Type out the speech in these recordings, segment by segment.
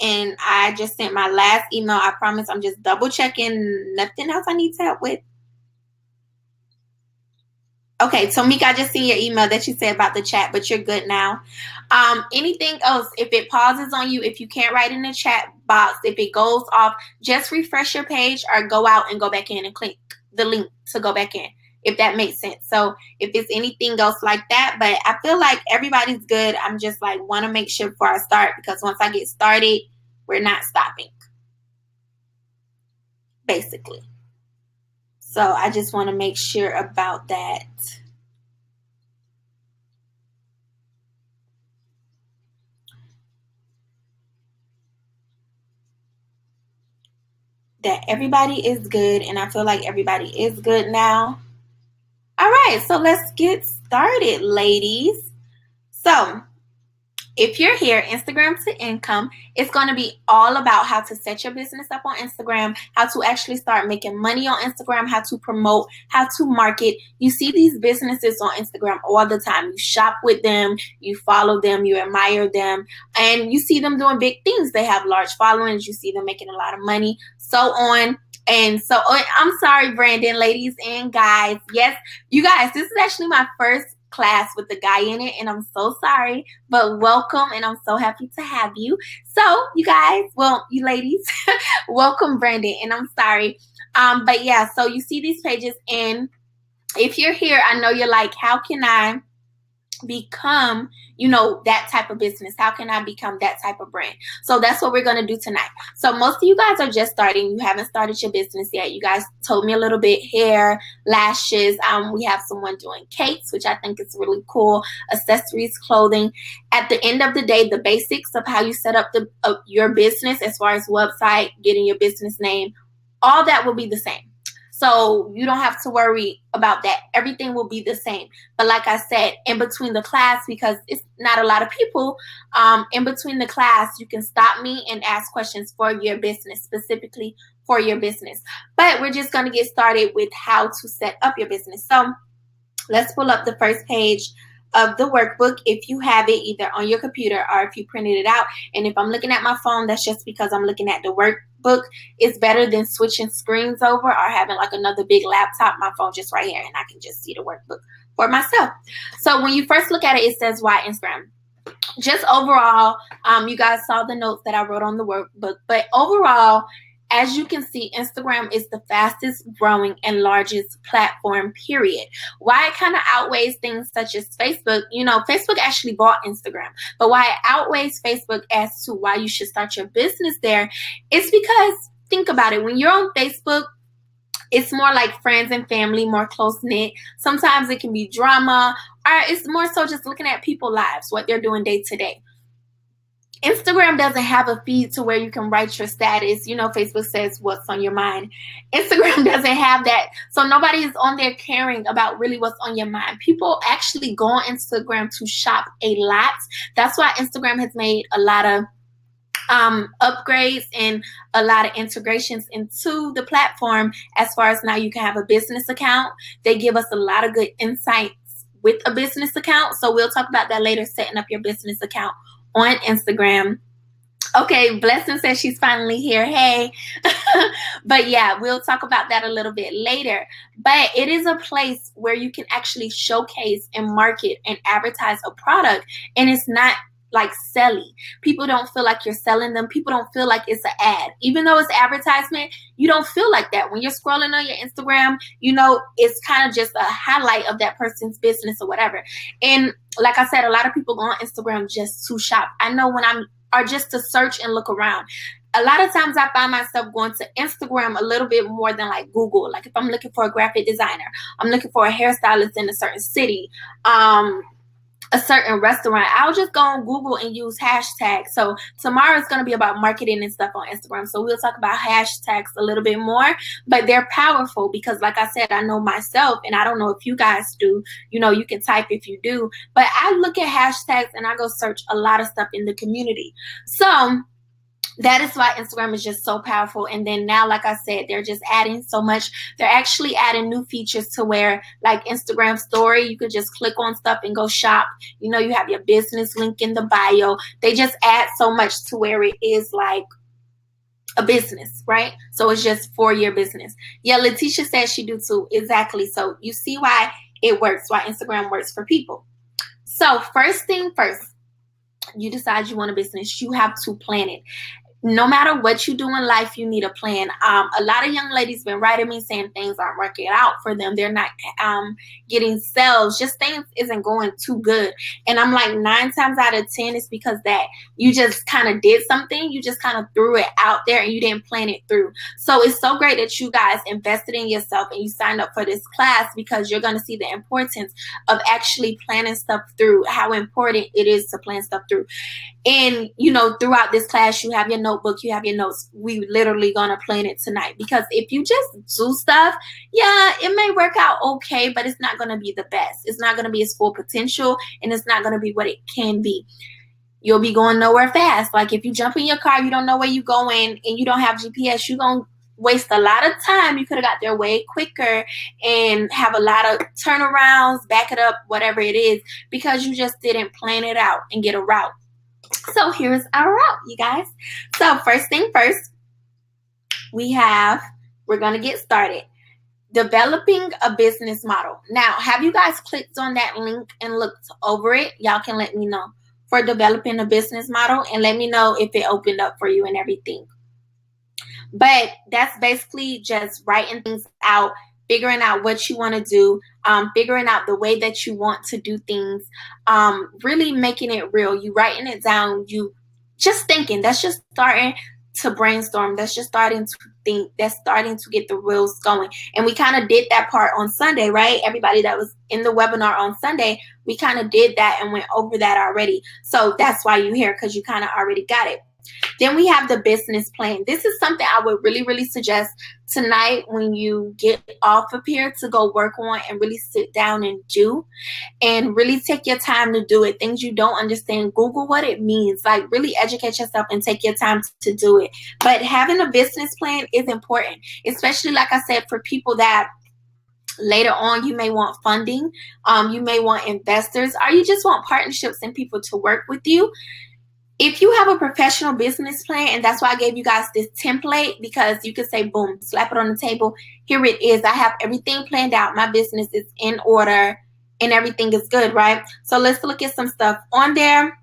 And I just sent my last email. I promise I'm just double checking. Nothing else I need to help with. Okay, so Meek, I just seen your email that you said about the chat, but you're good now. Anything else, if it pauses on you, if you can't write in the chat box, if it goes off, just refresh your page or go out and go back in and click the link to go back in, if that makes sense. So if it's anything else like that, but I feel like everybody's good. I'm just like want to make sure before I start, because once I get started, we're not stopping, basically. So I just want to make sure about that. That everybody is good, and I feel like everybody is good now. All right, so let's get started, ladies. So if you're here, Instagram to Income, it's going to be all about how to set your business up on Instagram, how to actually start making money on Instagram, how to promote, how to market. You see these businesses on Instagram all the time. You shop with them, you follow them, you admire them, and you see them doing big things. They have large followings. You see them making a lot of money, so on. And so I'm sorry, Brandon, ladies and guys. Yes, you guys, this is actually my first class with the guy in it, and I'm so sorry, but welcome, and I'm so happy to have you. So you guys, well, you ladies, welcome, Brandon, and I'm sorry. But yeah, so you see these pages, and if you're here, I know you're like, how can I become, that type of business? How can I become that type of brand? So that's what we're going to do tonight. So most of you guys are just starting. You haven't started your business yet. You guys told me a little bit, hair, lashes. We have someone doing cakes, which I think is really cool, accessories, clothing. At the end of the day, the basics of how you set up your business, as far as website, getting your business name, all that will be the same. So you don't have to worry about that. Everything will be the same. But like I said, in between the class, because it's not a lot of people, in between the class, you can stop me and ask questions for your business, specifically for your business. But we're just going to get started with how to set up your business. So let's pull up the first page of the workbook if you have it either on your computer or if you printed it out. And if I'm looking at my phone, that's just because I'm looking at the workbook. It's better than switching screens over or having like another big laptop. My phone just right here, and I can just see the workbook for myself. So when you first look at it, it says why Instagram. Just overall, you guys saw the notes that I wrote on the workbook, but overall, as you can see, Instagram is the fastest growing and largest platform, period. Why it kind of outweighs things such as Facebook, Facebook actually bought Instagram, but why it outweighs Facebook as to why you should start your business there is because, think about it, when you're on Facebook, it's more like friends and family, more close-knit. Sometimes it can be drama, or it's more so just looking at people's lives, what they're doing day to day. Instagram doesn't have a feed to where you can write your status. Facebook says what's on your mind. Instagram doesn't have that. So nobody is on there caring about really what's on your mind. People actually go on Instagram to shop a lot. That's why Instagram has made a lot of upgrades and a lot of integrations into the platform. As far as now, you can have a business account. They give us a lot of good insights with a business account. So we'll talk about that later, setting up your business account on Instagram. Okay, Blessing says she's finally here. Hey. But yeah, we'll talk about that a little bit later. But it is a place where you can actually showcase and market and advertise a product, and it's not like selling. People don't feel like you're selling them. People don't feel like it's an ad. Even though it's advertisement, you don't feel like that. When you're scrolling on your Instagram, it's kind of just a highlight of that person's business or whatever. And like I said, a lot of people go on Instagram just to shop. I know or just to search and look around. A lot of times I find myself going to Instagram a little bit more than like Google. Like if I'm looking for a graphic designer, I'm looking for a hairstylist in a certain city, a certain restaurant, I'll just go on Google and use hashtags. So tomorrow is going to be about marketing and stuff on Instagram. So we'll talk about hashtags a little bit more, but they're powerful because like I said, I know myself, and I don't know if you guys do, you can type if you do, but I look at hashtags and I go search a lot of stuff in the community. So that is why Instagram is just so powerful. And then now, like I said, they're just adding so much. They're actually adding new features to where, like Instagram story, you could just click on stuff and go shop. You know, you have your business link in the bio. They just add so much to where it is like a business, right? So it's just for your business. Yeah, Letitia says she do too. Exactly. So you see why it works, why Instagram works for people. So first thing first, you decide you want a business, you have to plan it. No matter what you do in life, you need a plan. A lot of young ladies been writing me saying things aren't working out for them. They're not getting sales. Just things isn't going too good. And I'm like, 9 times out of 10, it's because that you just kind of did something. You just kind of threw it out there and you didn't plan it through. So it's so great that you guys invested in yourself and you signed up for this class, because you're going to see the importance of actually planning stuff through, how important it is to plan stuff through. And, you know, throughout this class, you have your notebook, you have your notes. We literally gonna plan it tonight, because if you just do stuff, yeah, it may work out okay, but it's not gonna be the best. It's not gonna be its full potential, and it's not gonna be what it can be. You'll be going nowhere fast. Like if you jump in your car, you don't know where you're going, and you don't have GPS, you're gonna waste a lot of time. You could have got there way quicker and have a lot of turnarounds, back it up, whatever it is, because you just didn't plan it out and get a route. So here's our route, you guys. So first thing first, we're going to get started. Developing a business model. Now, have you guys clicked on that link and looked over it? Y'all can let me know for developing a business model, and let me know if it opened up for you and everything. But that's basically just writing things out, figuring out what you want to do, figuring out the way that you want to do things, really making it real. You writing it down, you just thinking. That's just starting to brainstorm. That's just starting to think. That's starting to get the wheels going. And we kind of did that part on Sunday, right? Everybody that was in the webinar on Sunday, we kind of did that and went over that already. So that's why you're here, because you kind of already got it. Then we have the business plan. This is something I would really, really suggest tonight when you get off of here to go work on and really sit down and do, and really take your time to do it. Things you don't understand, Google what it means. Like really educate yourself and take your time to do it. But having a business plan is important, especially like I said, for people that later on you may want funding, you may want investors, or you just want partnerships and people to work with you. If you have a professional business plan, and that's why I gave you guys this template, because you can say, boom, slap it on the table. Here it is. I have everything planned out. My business is in order and everything is good, right? So let's look at some stuff on there.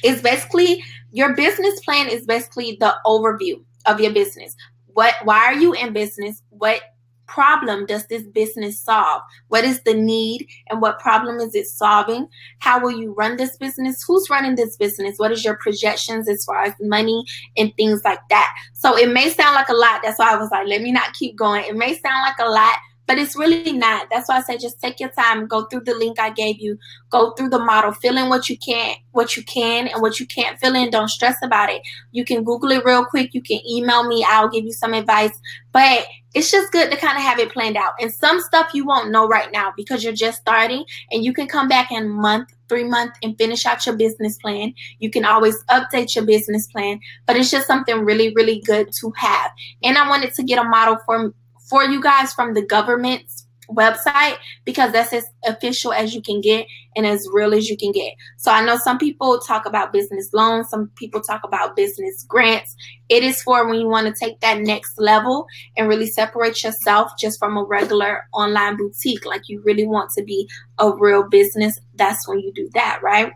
It's basically, your business plan is basically the overview of your business. Why are you in business? What problem does this business solve? What is the need and what problem is it solving? How will you run this business? Who's running this business? What is your projections as far as money and things like that? So it may sound like a lot. That's why I was like, let me not keep going. It may sound like a lot, but it's really not. That's why I say just take your time, go through the link I gave you, go through the model, fill in what you can and what you can't fill in. Don't stress about it. You can Google it real quick. You can email me. I'll give you some advice. But it's just good to kind of have it planned out. And some stuff you won't know right now because you're just starting, and you can come back in month, 3 months and finish out your business plan. You can always update your business plan, but it's just something really, really good to have. And I wanted to get a model for you guys from the government's website, because that's as official as you can get and as real as you can get. So I know some people talk about business loans, some people talk about business grants. It is for when you want to take that next level and really separate yourself just from a regular online boutique. Like you really want to be a real business. That's when you do that, right?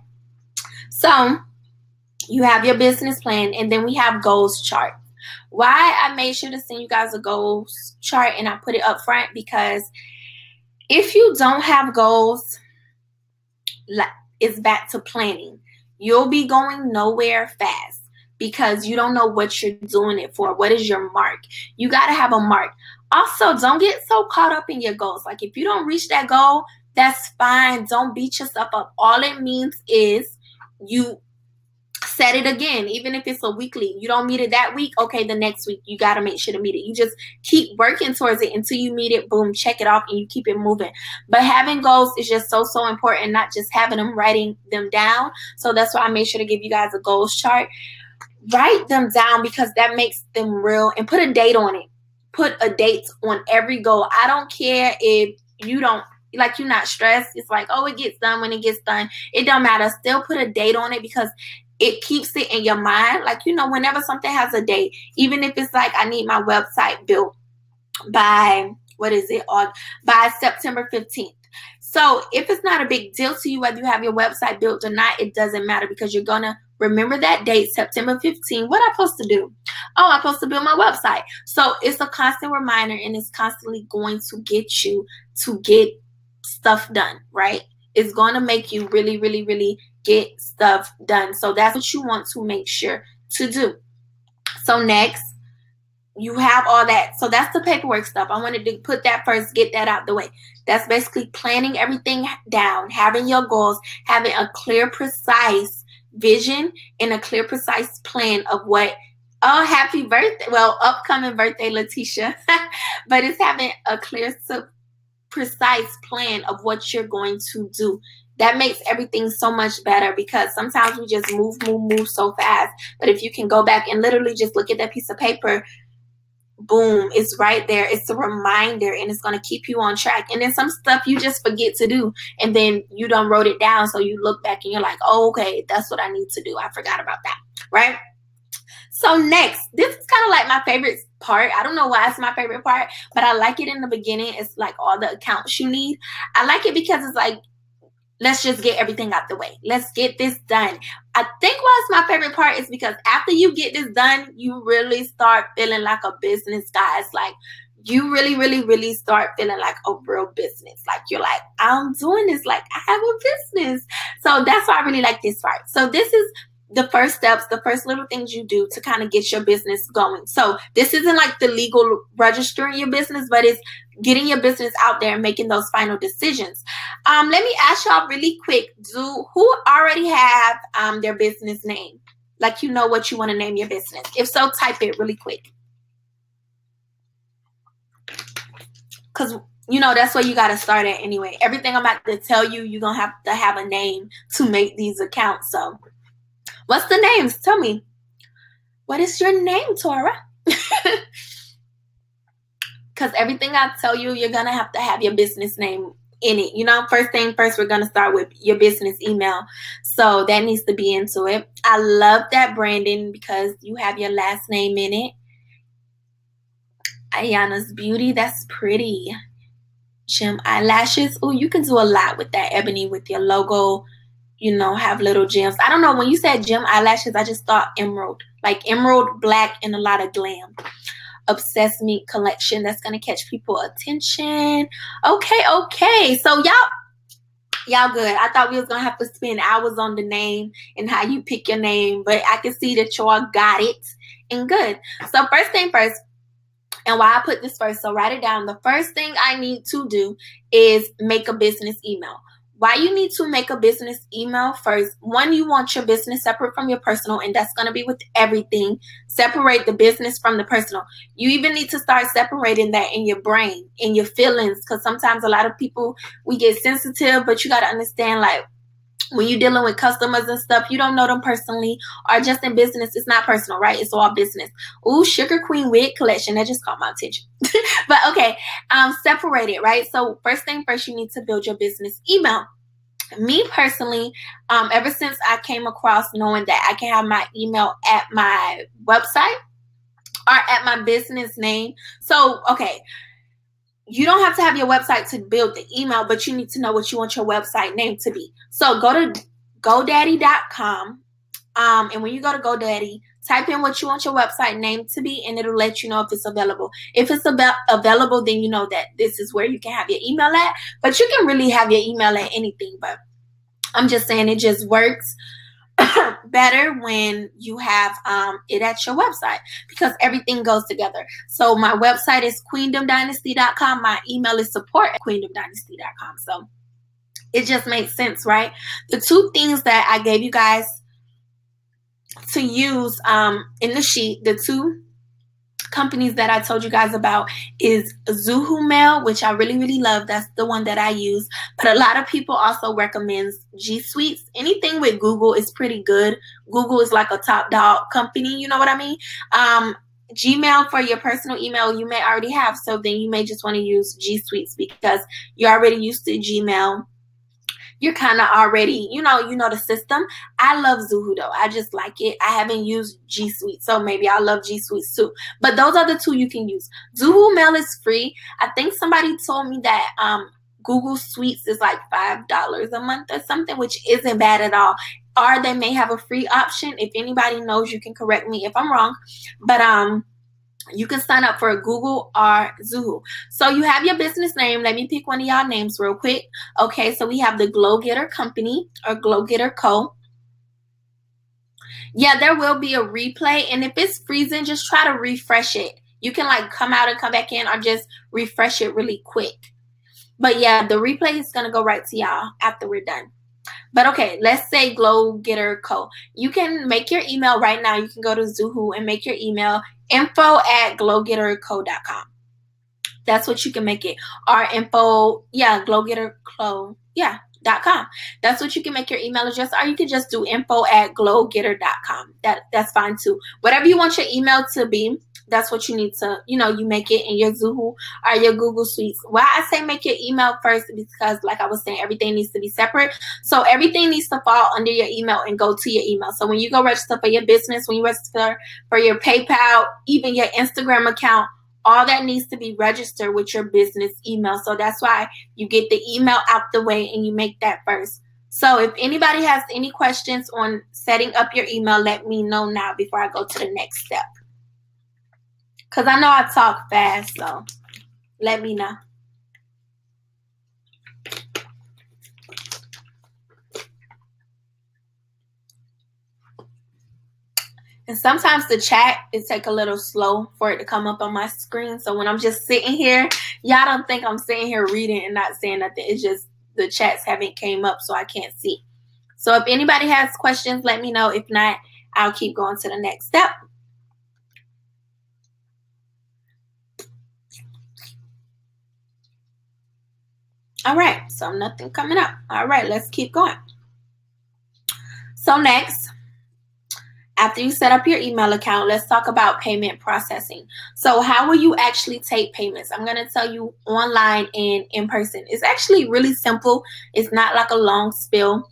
So you have your business plan, and then we have goals chart. Why I made sure to send you guys a goals chart and I put it up front, because if you don't have goals, it's back to planning. You'll be going nowhere fast because you don't know what you're doing it for. What is your mark? You got to have a mark. Also, don't get so caught up in your goals. Like if you don't reach that goal, that's fine. Don't beat yourself up. All it means is you set it again. Even if it's a weekly, you don't meet it that week, okay, the next week you got to make sure to meet it. You just keep working towards it until you meet it, boom, check it off, and you keep it moving. But having goals is just so important, not just having them, writing them down. So that's why I made sure to give you guys a goals chart. write them down because that makes them real, and put a date on it. Put a date on every goal. I don't care if you don't, like, you're not stressed. It's like, oh, it gets done when it gets done. It don't matter. Still put a date on it because it keeps it in your mind. Like, you know, whenever something has a date, even if it's like, I need my website built by, by September 15th. So if it's not a big deal to you whether you have your website built or not, it doesn't matter because you're going to remember that date, September 15th. What am I supposed to do? Oh, I'm supposed to build my website. So it's a constant reminder, and it's constantly going to get you to get stuff done, right? It's going to make you really, really, really get stuff done. So that's what you want to make sure to do. So next, you have all that. So that's the paperwork stuff. I wanted to put that first, get that out the way. That's basically planning everything down, having your goals, having a clear, precise vision and a clear, precise plan of what, oh, happy birthday. Well, upcoming birthday, Letitia. But it's having a clear, precise plan of what you're going to do. That makes everything so much better because sometimes we just move so fast. But if you can go back and literally just look at that piece of paper, boom, it's right there. It's a reminder, and it's going to keep you on track. And then some stuff you just forget to do, and then you done wrote it down, so you look back and you're like, oh, okay, that's what I need to do. I forgot about that, right? So next, this is kind of like my favorite part. I don't know why it's my favorite part, but I like it in the beginning. It's like all the accounts you need. I like it because it's like, let's just get everything out the way. Let's get this done. I think why it's my favorite part is because after you get this done, you really start feeling like a business guy. It's like you really, really, really start feeling like a real business. Like you're like, I'm doing this. Like I have a business. So that's why I really like this part. So this is the first steps, the first little things you do to kind of get your business going. So this isn't like the legal registering your business, but it's getting your business out there and making those final decisions. Let me ask y'all really quick, who already have their business name? Like, you know what you want to name your business. If so, type it really quick. Because, you know, that's where you got to start at anyway. Everything I'm about to tell you, you're going to have a name to make these accounts. So what's the names? Tell me. What is your name, Tora? Because everything I tell you, you're going to have your business name in it. You know, first thing first, we're going to start with your business email. So that needs to be into it. I love that branding because you have your last name in it. Ayana's Beauty. That's pretty. Gem eyelashes. Oh, you can do a lot with that, Ebony, with your logo. You know, have little gems. I don't know. When you said gem eyelashes, I just thought emerald. Like emerald, black, and a lot of glam. Obsessed Meat collection. That's going to catch people attention. Okay. So y'all good. I thought we was going to have to spend hours on the name and how you pick your name. But I can see that y'all got it and good. So first thing first. And why I put this first, so write it down. The first thing I need to do is make a business email. Why you need to make a business email first? One, you want your business separate from your personal, and that's going to be with everything. Separate the business from the personal. You even need to start separating that in your brain, in your feelings, because sometimes a lot of people, we get sensitive, but you got to understand, like, when you're dealing with customers and stuff, you don't know them personally, or just in business, it's not personal, right? It's all business. Ooh, Sugar Queen wig collection. That just caught my attention. But okay, separate it, right? So first thing first, you need to build your business email. Me personally, ever since I came across knowing that I can have my email at my website or at my business name. So, okay. You don't have to have your website to build the email, but you need to know what you want your website name to be. So go to GoDaddy.com. And when you go to GoDaddy, type in what you want your website name to be, and it'll let you know if it's available. If it's available, then you know that this is where you can have your email at. But you can really have your email at anything. But I'm just saying it just works better when you have it at your website because everything goes together. So my website is queendomdynasty.com. My email is support@queendomdynasty.com. So it just makes sense, right? The two things that I gave you guys to use in the sheet, the two companies that I told you guys about is Zuhu Mail, which I really, really love. That's the one that I use. But a lot of people also recommend G Suites. Anything with Google is pretty good. Google is like a top dog company, you know what I mean? Gmail for your personal email you may already have, so then you may just want to use G Suites because you're already used to Gmail. You're kind of already, you know the system. I love Zuhu though. I just like it. I haven't used G Suite, so maybe I love G Suites too. But those are the two you can use. Zuhu Mail is free. I think somebody told me that Google Suites is like $5 a month or something, which isn't bad at all. Or they may have a free option. If anybody knows, you can correct me if I'm wrong. But you can sign up for Google or Zuhu. So you have your business name. Let me pick one of y'all names real quick. Okay, so we have the Glow Getter Company or Glow Getter Co. Yeah, there will be a replay. And if it's freezing, just try to refresh it. You can like come out and come back in or just refresh it really quick. But yeah, the replay is going to go right to y'all after we're done. But okay, let's say Glow Getter Co. You can make your email right now. You can go to Zuhu and make your email info@glowgetterco.com. That's what you can make it. Or info, glowgetterco, .com. That's what you can make your email address, or you can just do info@glowgetter.com. That's fine too. Whatever you want your email to be, that's what you need to, you make it in your Zuhu or your Google Suites. Why I say make your email first because, like I was saying, everything needs to be separate. So everything needs to fall under your email and go to your email. So when you go register for your business, when you register for your PayPal, even your Instagram account, all that needs to be registered with your business email. So that's why you get the email out the way and you make that first. So if anybody has any questions on setting up your email, let me know now before I go to the next step. Because I know I talk fast, so let me know. And sometimes the chat, it take a little slow for it to come up on my screen. So when I'm just sitting here, y'all don't think I'm sitting here reading and not saying nothing. It's just the chats haven't came up, so I can't see. So if anybody has questions, let me know. If not, I'll keep going to the next step. All right, so nothing coming up. All right, let's keep going. So next, after you set up your email account, let's talk about payment processing. So how will you actually take payments? I'm going to tell you online and in person. It's actually really simple. It's not like a long spiel.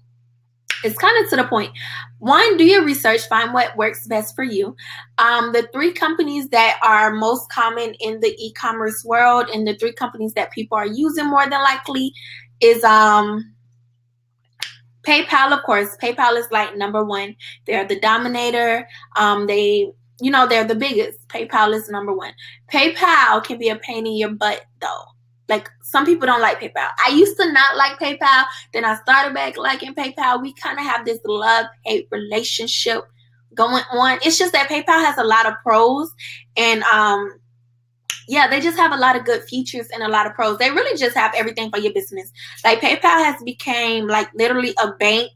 It's kind of to the point. One, do your research, find what works best for you. The 3 companies that are most common in the e-commerce world and the 3 companies that people are using more than likely is PayPal, of course. PayPal is like number 1. They're the dominator. They're the biggest. PayPal is number 1. PayPal can be a pain in your butt though. Like some people don't like PayPal. I used to not like PayPal. Then I started back liking PayPal. We kind of have this love-hate relationship going on. It's just that PayPal has a lot of pros and they just have a lot of good features and a lot of pros. They really just have everything for your business. Like PayPal has become like literally a bank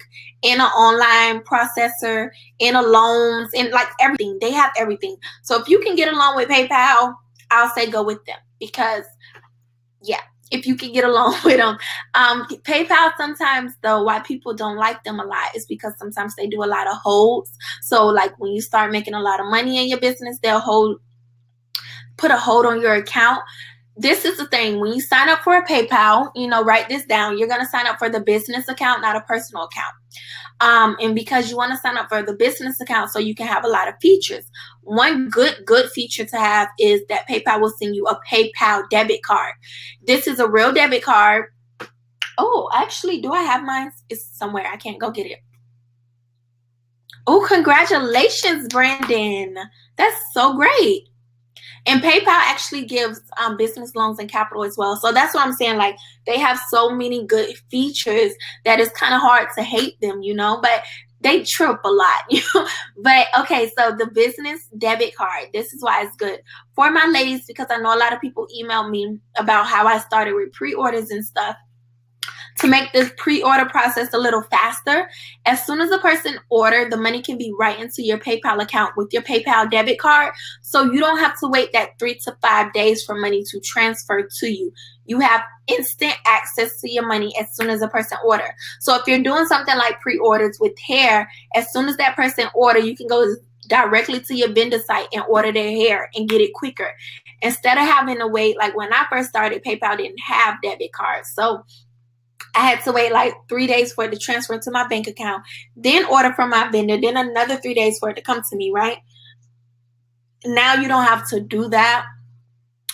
and an online processor and a loans and like everything. They have everything. So if you can get along with PayPal, I'll say go with them because if you can get along with them. PayPal sometimes though, why people don't like them a lot is because sometimes they do a lot of holds. So like when you start making a lot of money in your business, they'll put a hold on your account. This is the thing. When you sign up for a PayPal, write this down. You're going to sign up for the business account, not a personal account. And because you want to sign up for the business account so you can have a lot of features. One good feature to have is that PayPal will send you a PayPal debit card. This is a real debit card. Oh, actually, do I have mine? It's somewhere. I can't go get it. Oh, congratulations, Brandon. That's so great. And PayPal actually gives business loans and capital as well. So that's what I'm saying. Like they have so many good features that it's kind of hard to hate them, but they trip a lot, But okay, so the business debit card, this is why it's good for my ladies, because I know a lot of people email me about how I started with pre-orders and stuff. To make the pre-order process a little faster, as soon as a person orders, the money can be right into your PayPal account with your PayPal debit card. So you don't have to wait that 3 to 5 days for money to transfer to you. You have instant access to your money as soon as a person orders. So if you're doing something like pre-orders with hair, as soon as that person orders, you can go directly to your vendor site and order their hair and get it quicker. Instead of having to wait, like when I first started, PayPal didn't have debit cards. So I had to wait like 3 days for it to transfer to my bank account, then order from my vendor, then another 3 days for it to come to me, right? Now you don't have to do that.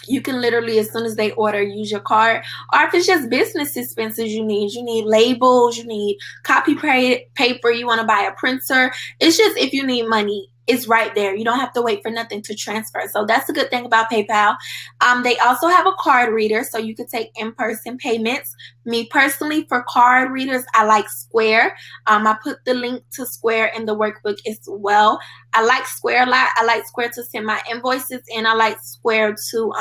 You can literally, as soon as they order, use your card. Or if it's just business expenses you need labels, you need copy paper, you want to buy a printer. It's just if you need money, it's right there. You don't have to wait for nothing to transfer. So that's a good thing about PayPal. They also have a card reader, so you can take in-person payments. Me personally, for card readers, I like Square. I put the link to Square in the workbook as well. I like Square a lot. I like Square to send my invoices, and I like Square to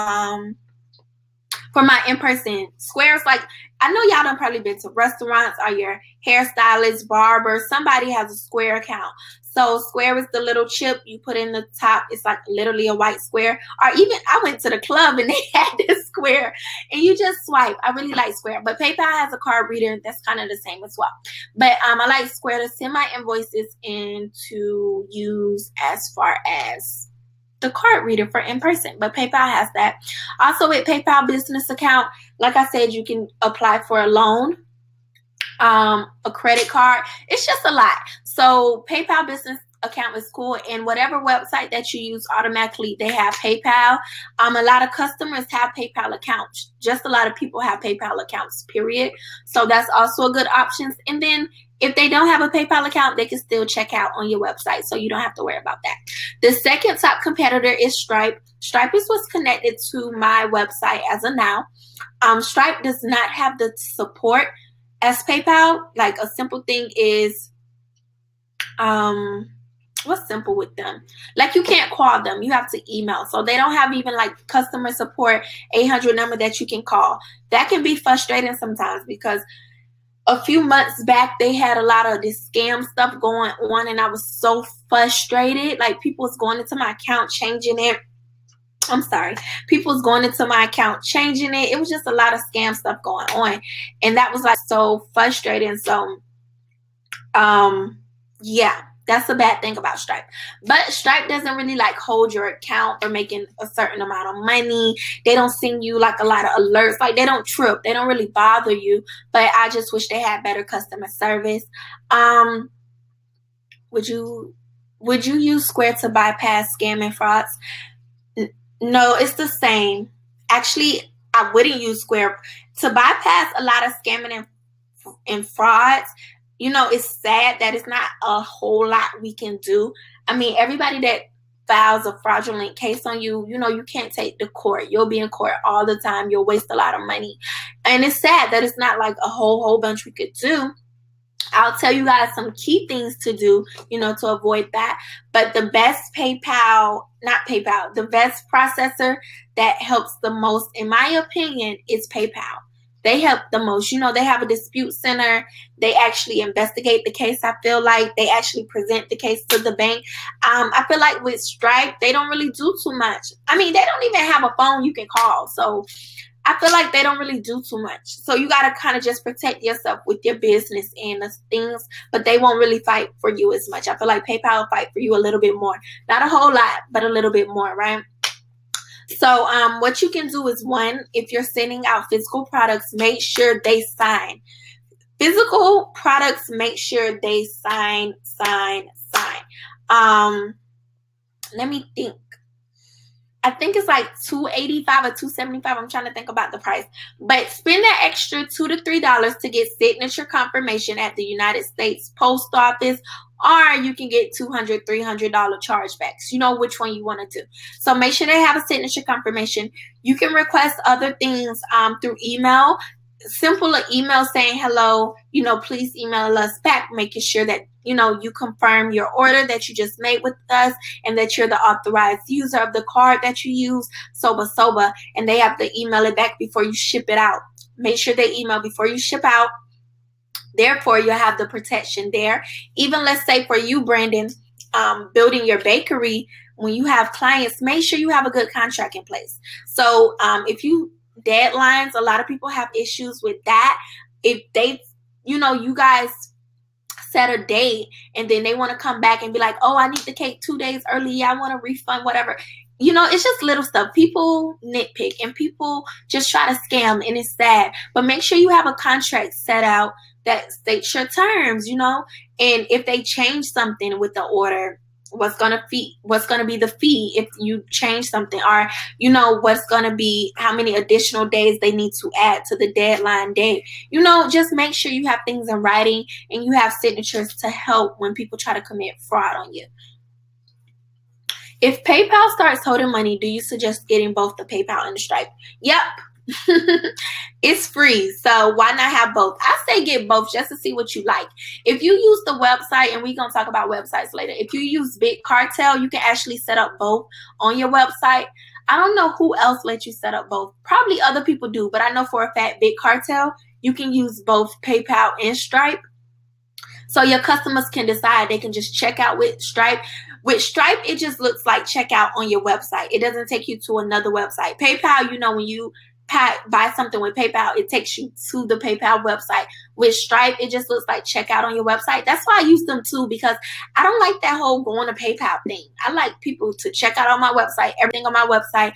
for my in-person. Square's like, I know y'all done probably been to restaurants or your hairstylist, barber. Somebody has a Square account. So Square is the little chip you put in the top. It's like literally a white square. Or even I went to the club and they had this Square and you just swipe. I really like Square. But PayPal has a card reader that's kind of the same as well. But I like Square to send my invoices and to use as far as the card reader for in-person. But PayPal has that. Also with PayPal business account, like I said, you can apply for a loan, a credit card. It's just a lot. So PayPal business account is cool, and whatever website that you use, automatically they have PayPal. A lot of customers have PayPal accounts. Just a lot of people have PayPal accounts, period. So that's also a good option. And then if they don't have a PayPal account, they can still check out on your website, so you don't have to worry about that. The second top competitor is Stripe. Stripe is what's connected to my website as of now. Stripe does not have the support as PayPal. Like a simple thing is, what's simple with them? Like you can't call them, you have to email. So they don't have even like customer support 800 number that you can call. That can be frustrating sometimes, because a few months back they had a lot of this scam stuff going on, and I was so frustrated. Like people was going into my account changing it. People was going into my account changing it. It was just a lot of scam stuff going on, and that was like so frustrating. So yeah, that's a bad thing about Stripe. But Stripe doesn't really like hold your account for making a certain amount of money. They don't send you like a lot of alerts. Like they don't trip. They don't really bother you. But I just wish they had better customer service. Would you use Square to bypass scam and frauds? No, it's the same. Actually, I wouldn't use Square to bypass a lot of scamming and frauds. You know, it's sad that it's not a whole lot we can do. I mean, everybody that files a fraudulent case on you, you know, you can't take to court. You'll be in court all the time. You'll waste a lot of money. And it's sad that it's not like a whole bunch we could do. I'll tell you guys some key things to do, you know, to avoid that. But the best the best processor that helps the most, in my opinion, is PayPal. They help the most. You know, they have a dispute center. They actually investigate the case. I feel like they actually present the case to the bank. I feel like with Stripe, they don't really do too much. I mean, they don't even have a phone you can call. So I feel like they don't really do too much. So you got to kind of just protect yourself with your business and the things, but they won't really fight for you as much. I feel like PayPal will fight for you a little bit more. Not a whole lot, but a little bit more, right? So what you can do is, one, if you're sending out physical products, make sure they sign. Physical products, make sure they sign. Let me think. I think it's like $285 or $275. I'm trying to think about the price. But spend that extra $2 to $3 to get signature confirmation at the United States Post Office, or you can get $200, $300 chargebacks. You know which one you want to do. So make sure they have a signature confirmation. You can request other things through email. Simple email saying, hello, you know, please email us back, making sure that, you know, you confirm your order that you just made with us and that you're the authorized user of the card that you use, soba, and they have to email it back before you ship it out. Make sure they email before you ship out. Therefore, you'll have the protection there. Even let's say for you, Brandon, building your bakery, when you have clients, make sure you have a good contract in place. So if you deadlines, a lot of people have issues with that. If they, you guys set a date and then they want to come back and be like, oh, I need the cake 2 days early. I want a refund, whatever. It's just little stuff. People nitpick and people just try to scam, and it's sad. But make sure you have a contract set out that states your terms, and if they change something with the order, what's gonna be the fee if you change something, or what's gonna be how many additional days they need to add to the deadline date. Just make sure you have things in writing and you have signatures to help when people try to commit fraud on you. If PayPal starts holding money, do you suggest getting both the PayPal and the Stripe? Yep. It's free, so why not have both? I say get both just to see what you like. If you use the website, and we're going to talk about websites later, if you use Big Cartel, you can actually set up both on your website. I don't know who else lets you set up both. Probably other people do, but I know for a fact Big Cartel, you can use both PayPal and Stripe. So your customers can decide. They can just check out with Stripe. With Stripe, it just looks like checkout on your website. It doesn't take you to another website. PayPal, when you buy something with PayPal, it takes you to the PayPal website. With Stripe, it just looks like checkout on your website. That's why I use them too, because I don't like that whole going to PayPal thing. I like people to check out on my website, everything on my website.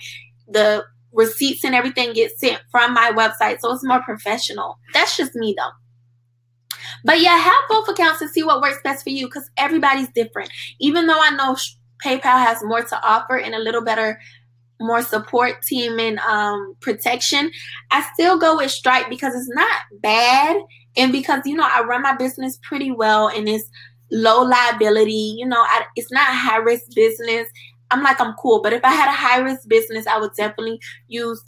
The receipts and everything gets sent from my website, so it's more professional. That's just me though. But yeah, have both accounts and see what works best for you, because everybody's different. Even though I know PayPal has more to offer and a little better, more support team and protection, I still go with Stripe because it's not bad, and because I run my business pretty well and it's low liability. It's not a high risk business. I'm cool, but if I had a high risk business, I would definitely use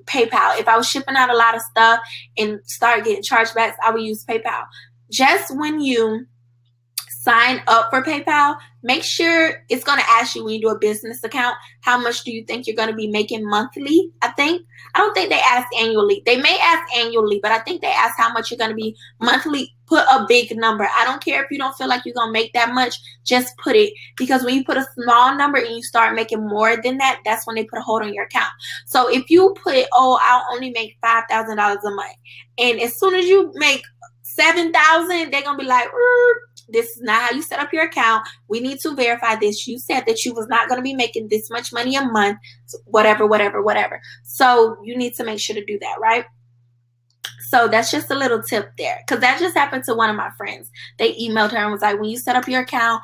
PayPal. If I was shipping out a lot of stuff and start getting chargebacks, I would use PayPal. Just when you sign up for PayPal, make sure it's going to ask you when you do a business account, how much do you think you're going to be making monthly? I don't think they ask annually. They may ask annually, but I think they ask how much you're going to be monthly. Put a big number. I don't care if you don't feel like you're going to make that much, just put it, because when you put a small number and you start making more than that, that's when they put a hold on your account. So if you put, I'll only make $5,000 a month, and as soon as you make $7,000, they're going to be like, this is not how you set up your account. We need to verify this. You said that you was not going to be making this much money a month, whatever. So you need to make sure to do that, right? So that's just a little tip there, because that just happened to one of my friends. They emailed her and was like, when you set up your account,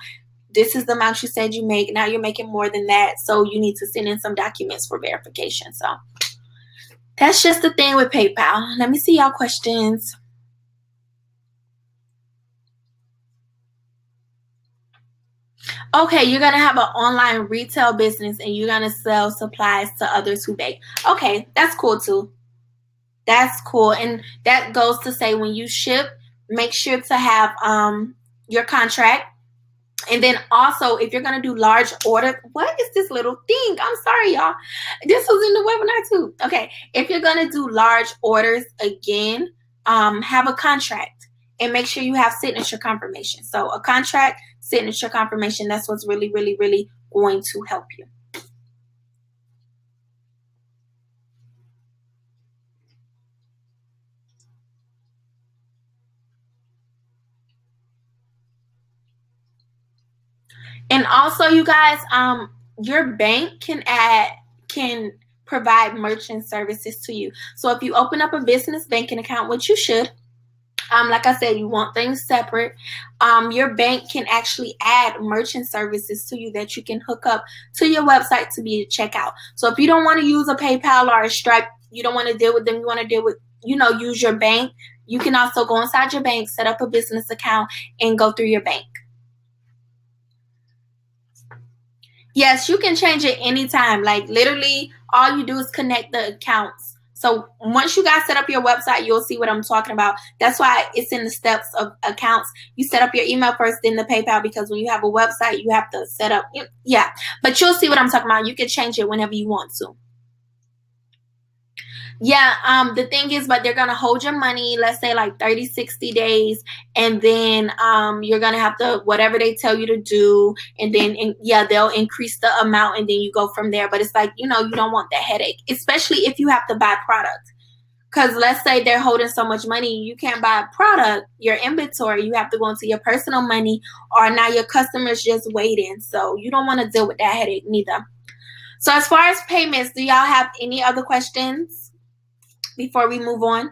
this is the amount you said you make. Now you're making more than that, so you need to send in some documents for verification. So that's just the thing with PayPal. Let me see y'all questions. Okay, you're going to have an online retail business and you're going to sell supplies to others who bake. Okay, that's cool too. That's cool. And that goes to say, when you ship, make sure to have your contract. And then also, if you're going to do large orders, what is this little thing? I'm sorry, y'all. This was in the webinar too. Okay, if you're going to do large orders, again, have a contract and make sure you have signature confirmation. So a contract, signature confirmation, that's what's really, really, really going to help you. And also, you guys, your bank can provide merchant services to you. So if you open up a business banking account, which you should, like I said, you want things separate. Your bank can actually add merchant services to you that you can hook up to your website to be a checkout. So if you don't want to use a PayPal or a Stripe, you don't want to deal with them, you want to deal with, use your bank, you can also go inside your bank, set up a business account, and go through your bank. Yes, you can change it anytime. Like literally, all you do is connect the accounts. So once you guys set up your website, you'll see what I'm talking about. That's why it's in the steps of accounts. You set up your email first, then the PayPal, because when you have a website, you have to set up. Yeah, but you'll see what I'm talking about. You can change it whenever you want to. Yeah, the thing is, but they're gonna hold your money, let's say like 30, 60 days, and then you're gonna have to whatever they tell you to do, and then yeah, they'll increase the amount and then you go from there. But it's like, you don't want that headache, especially if you have to buy product. Because let's say they're holding so much money, you can't buy a product, your inventory, you have to go into your personal money, or now your customers just waiting. So you don't want to deal with that headache neither. So as far as payments, do y'all have any other questions before we move on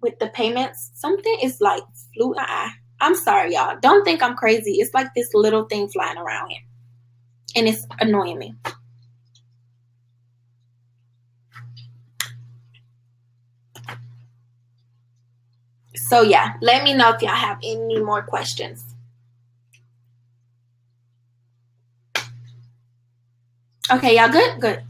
with the payments? Something is like flew in my eye. I'm sorry, y'all. Don't think I'm crazy. It's like this little thing flying around here, and it's annoying me. So yeah, let me know if y'all have any more questions. Okay, y'all good? Good.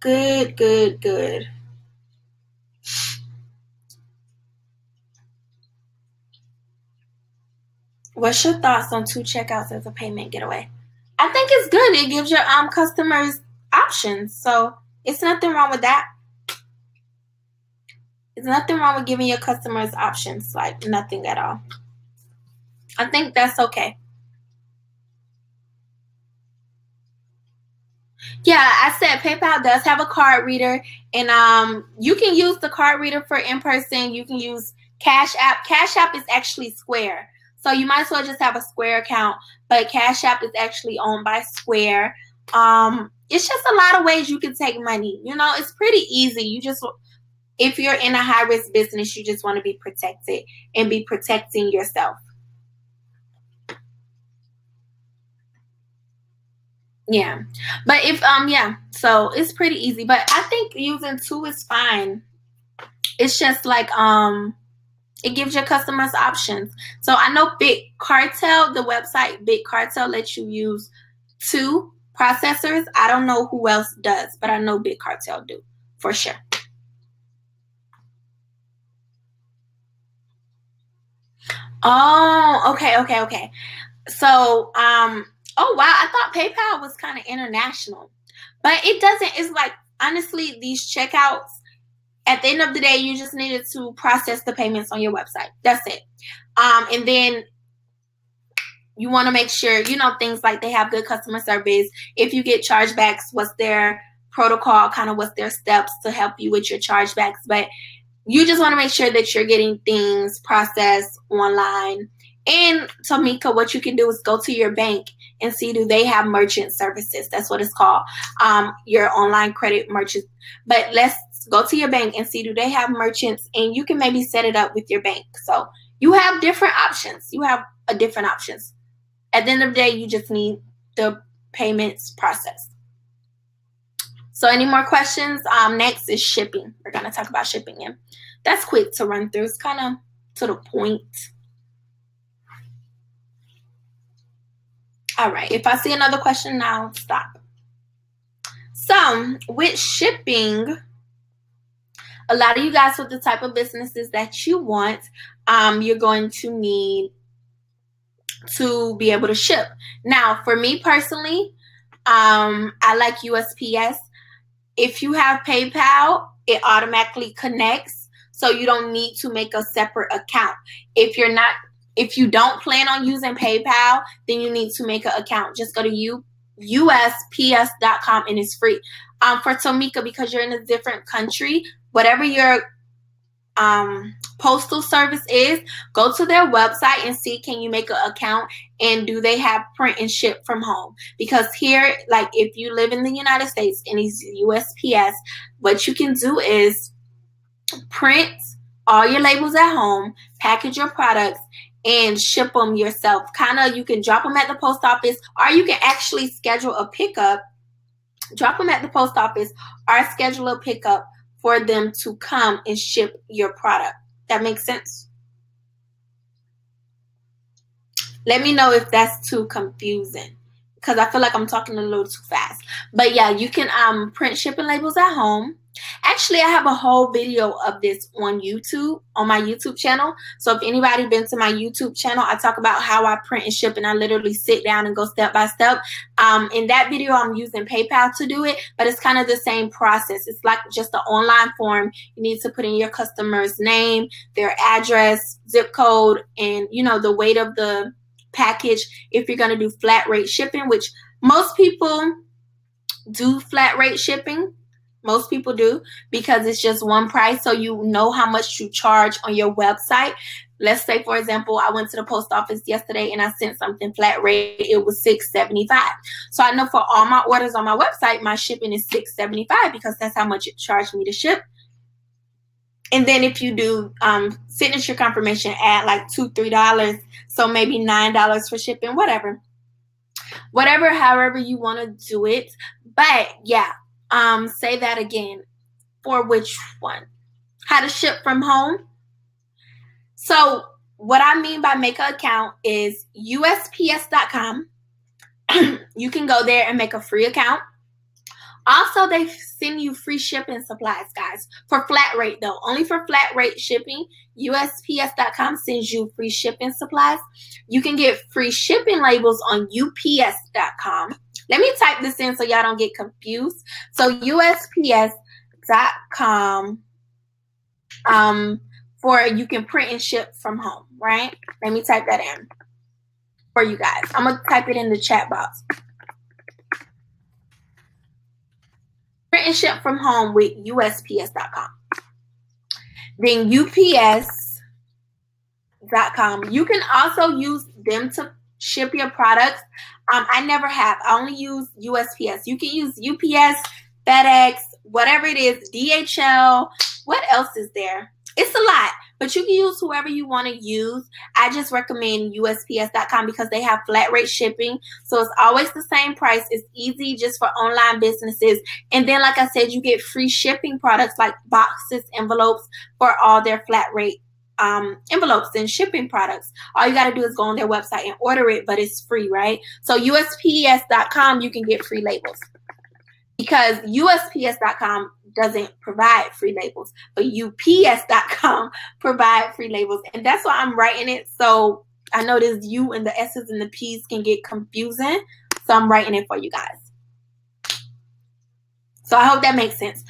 Good, good, good. What's your thoughts on 2 checkouts as a payment getaway? I think it's good. It gives your customers options. So it's nothing wrong with that. There's nothing wrong with giving your customers options, like nothing at all. I think that's okay. Yeah, I said PayPal does have a card reader, and you can use the card reader for in person. You can use Cash App. Cash App is actually Square, so you might as well just have a Square account. But Cash App is actually owned by Square. It's just a lot of ways you can take money. It's pretty easy. If you're in a high risk business, you just want to be protected and be protecting yourself. Yeah. But yeah, so it's pretty easy. But I think using 2 is fine. It's just like it gives your customers options. So I know Big Cartel, the website Big Cartel lets you use 2 processors. I don't know who else does, but I know Big Cartel do for sure. Oh, okay. So, oh wow, I thought PayPal was kind of international, but it doesn't. It's like, honestly, these checkouts, at the end of the day, you just needed to process the payments on your website. That's it. And then you want to make sure, things like they have good customer service. If you get chargebacks, what's their protocol, kind of what's their steps to help you with your chargebacks. But you just want to make sure that you're getting things processed online. And Tamika, what you can do is go to your bank and see, do they have merchant services? That's what it's called. Your online credit merchant. But let's go to your bank and see, do they have merchants? And you can maybe set it up with your bank. So you have different options. You have different options. At the end of the day, you just need the payments processed. So any more questions? Next is shipping. We're going to talk about shipping. And that's quick to run through. It's kind of to the point. All right. If I see another question now, stop. So with shipping, a lot of you guys with the type of businesses that you want, you're going to need to be able to ship. Now, for me personally, I like USPS. If you have PayPal, it automatically connects, so you don't need to make a separate account. If you don't plan on using PayPal, then you need to make an account. Just go to USPS.com and it's free. For Tamika, because you're in a different country, whatever your postal service is, go to their website and see, can you make an account, and do they have print and ship from home? Because here, like if you live in the United States and it's USPS, what you can do is print all your labels at home, package your products, and ship them yourself. You can drop them at the post office, or you can actually schedule a pickup, drop them at the post office, or schedule a pickup for them to come and ship your product. That makes sense? Let me know if that's too confusing. because I feel like I'm talking a little too fast. But yeah, you can print shipping labels at home. Actually, I have a whole video of this on YouTube, on my YouTube channel. So if anybody been to my YouTube channel, I talk about how I print and ship, and I literally sit down and go step by step. In that video, I'm using PayPal to do it, but it's kind of the same process. It's like just an online form. You need to put in your customer's name, their address, zip code, and the weight of the package. If you're going to do flat rate shipping, which most people do flat rate shipping. Most people do, because it's just one price, so you know how much you charge on your website. Let's say, for example, I went to the post office yesterday and I sent something flat rate. It was $6.75. So I know for all my orders on my website, my shipping is $6.75 because that's how much it charged me to ship. And then if you do signature confirmation, add like $2-3, so maybe $9 for shipping, whatever, however you want to do it. But yeah. Say that again. For which one? How to ship from home. So what I mean by make an account is USPS.com. You can go there and make a free account. Also, they send you free shipping supplies, guys, for flat rate though. Only for flat rate shipping. USPS.com sends you free shipping supplies. You can get free shipping labels on UPS.com. Let me type this in so y'all don't get confused. So USPS.com for you can print and ship from home, right? Let me type that in for you guys. I'm going to type it in the chat box. Print and ship from home with USPS.com. Then UPS.com. You can also use them to ship your products. I never have. I only use USPS. You can use UPS, FedEx, whatever it is, DHL. What else is there? It's a lot, but you can use whoever you want to use. I just recommend USPS.com because they have flat rate shipping. So it's always the same price. It's easy just for online businesses. And then, like I said, you get free shipping products like boxes, envelopes for all their flat rate envelopes and shipping products. All you got to do is go on their website and order it, but it's free, right? So USPS.com, you can get free labels because USPS.com doesn't provide free labels, but UPS.com provide free labels. And that's why I'm writing it. So I know this U and the S's and the P's can get confusing. So I'm writing it for you guys. So I hope that makes sense.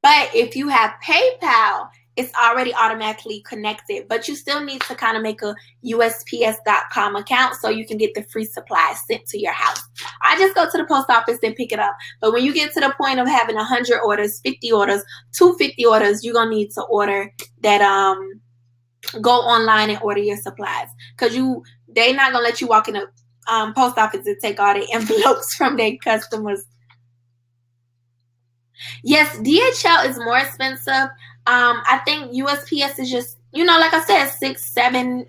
But if you have PayPal, it's already automatically connected, but you still need to kind of make a USPS.com account so you can get the free supplies sent to your house. I just go to the post office and pick it up. But when you get to the point of having 100 orders, 50 orders, 250 orders, you're going to need to order that, go online and order your supplies. Because they're not going to let you walk in the post office and take all the envelopes from their customers. Yes, DHL is more expensive. I think USPS is just, like I said, $6-7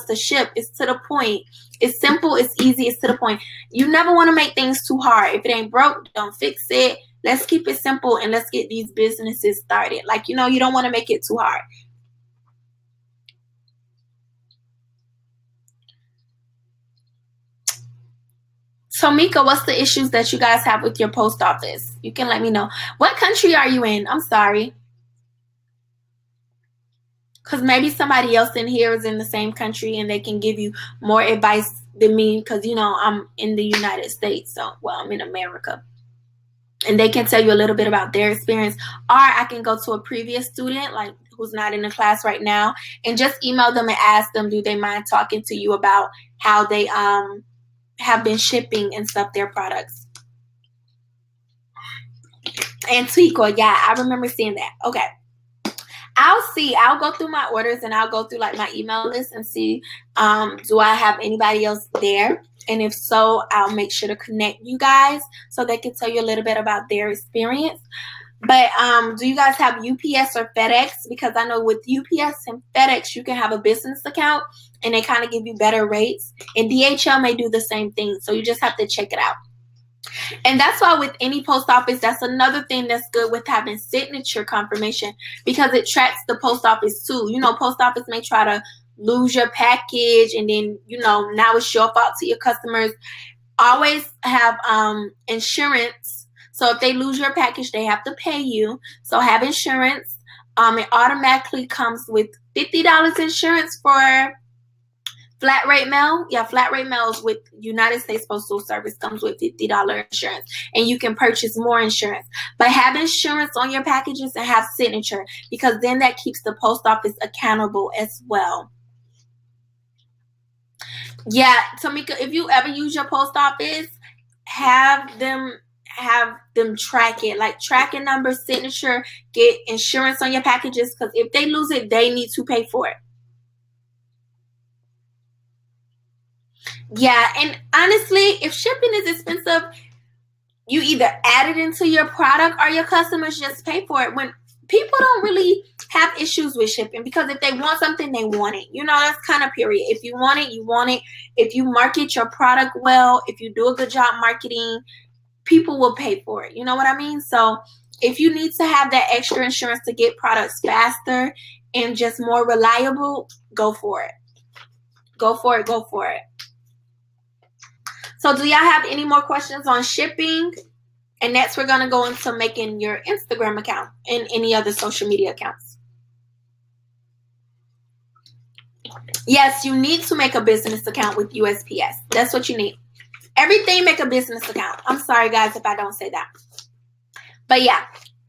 to ship. It's to the point. It's simple. It's easy. It's to the point. You never want to make things too hard. If it ain't broke, don't fix it. Let's keep it simple and let's get these businesses started. Like, you don't want to make it too hard. So, Mika, what's the issues that you guys have with your post office? You can let me know. What country are you in? I'm sorry. Because maybe somebody else in here is in the same country and they can give you more advice than me because, I'm in the United States. So, I'm in America. And they can tell you a little bit about their experience. Or I can go to a previous student, like who's not in the class right now, and just email them and ask them, do they mind talking to you about how they have been shipping and stuff their products. Antigua, yeah, I remember seeing that. Okay. I'll go through my orders and I'll go through like my email list and see do I have anybody else there, and if so, I'll make sure to connect you guys so they can tell you a little bit about their experience. But do you guys have UPS or FedEx? Because I know with UPS and FedEx you can have a business account and they kind of give you better rates, and DHL may do the same thing, so you just have to check it out. And that's why with any post office, that's another thing that's good with having signature confirmation, because it tracks the post office too. Post office may try to lose your package and then, now it's your fault to your customers. Always have insurance. So if they lose your package, they have to pay you. So have insurance. It automatically comes with $50 insurance for flat rate mail. Yeah, flat rate mails with United States Postal Service comes with $50 insurance, and you can purchase more insurance. But have insurance on your packages and have signature, because then that keeps the post office accountable as well. Yeah, Tamika, if you ever use your post office, have them track it, like tracking number, signature, get insurance on your packages, because if they lose it, they need to pay for it. Yeah, and honestly, if shipping is expensive, you either add it into your product or your customers just pay for it. When people don't really have issues with shipping, because if they want something, they want it. You know, that's kind of period. If you want it, you want it. If you market your product well, if you do a good job marketing, people will pay for it. You know what I mean? So if you need to have that extra insurance to get products faster and just more reliable, go for it. Go for it. Go for it. So do y'all have any more questions on shipping? And next we're going to go into making your Instagram account and any other social media accounts. Yes, you need to make a business account with USPS. That's what you need. Everything, make a business account. I'm sorry, guys, if I don't say that. But yeah,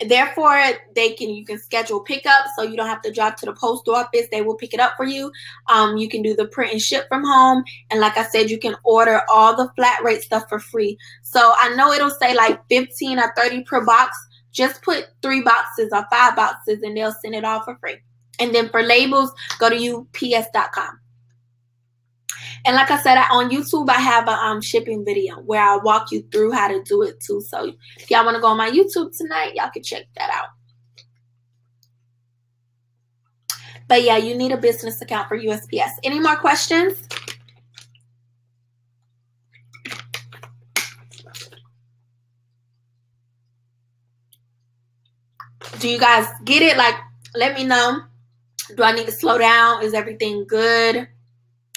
therefore, you can schedule pickup, so you don't have to drive to the post office. They will pick it up for you. You can do the print and ship from home. And like I said, you can order all the flat rate stuff for free. So I know it'll say like 15 or 30 per box. Just put 3 boxes or 5 boxes and they'll send it all for free. And then for labels, go to ups.com. And like I said, on YouTube, I have a shipping video where I walk you through how to do it too. So if y'all want to go on my YouTube tonight, y'all can check that out. But yeah, you need a business account for USPS. Any more questions? Do you guys get it? Like, let me know. Do I need to slow down? Is everything good?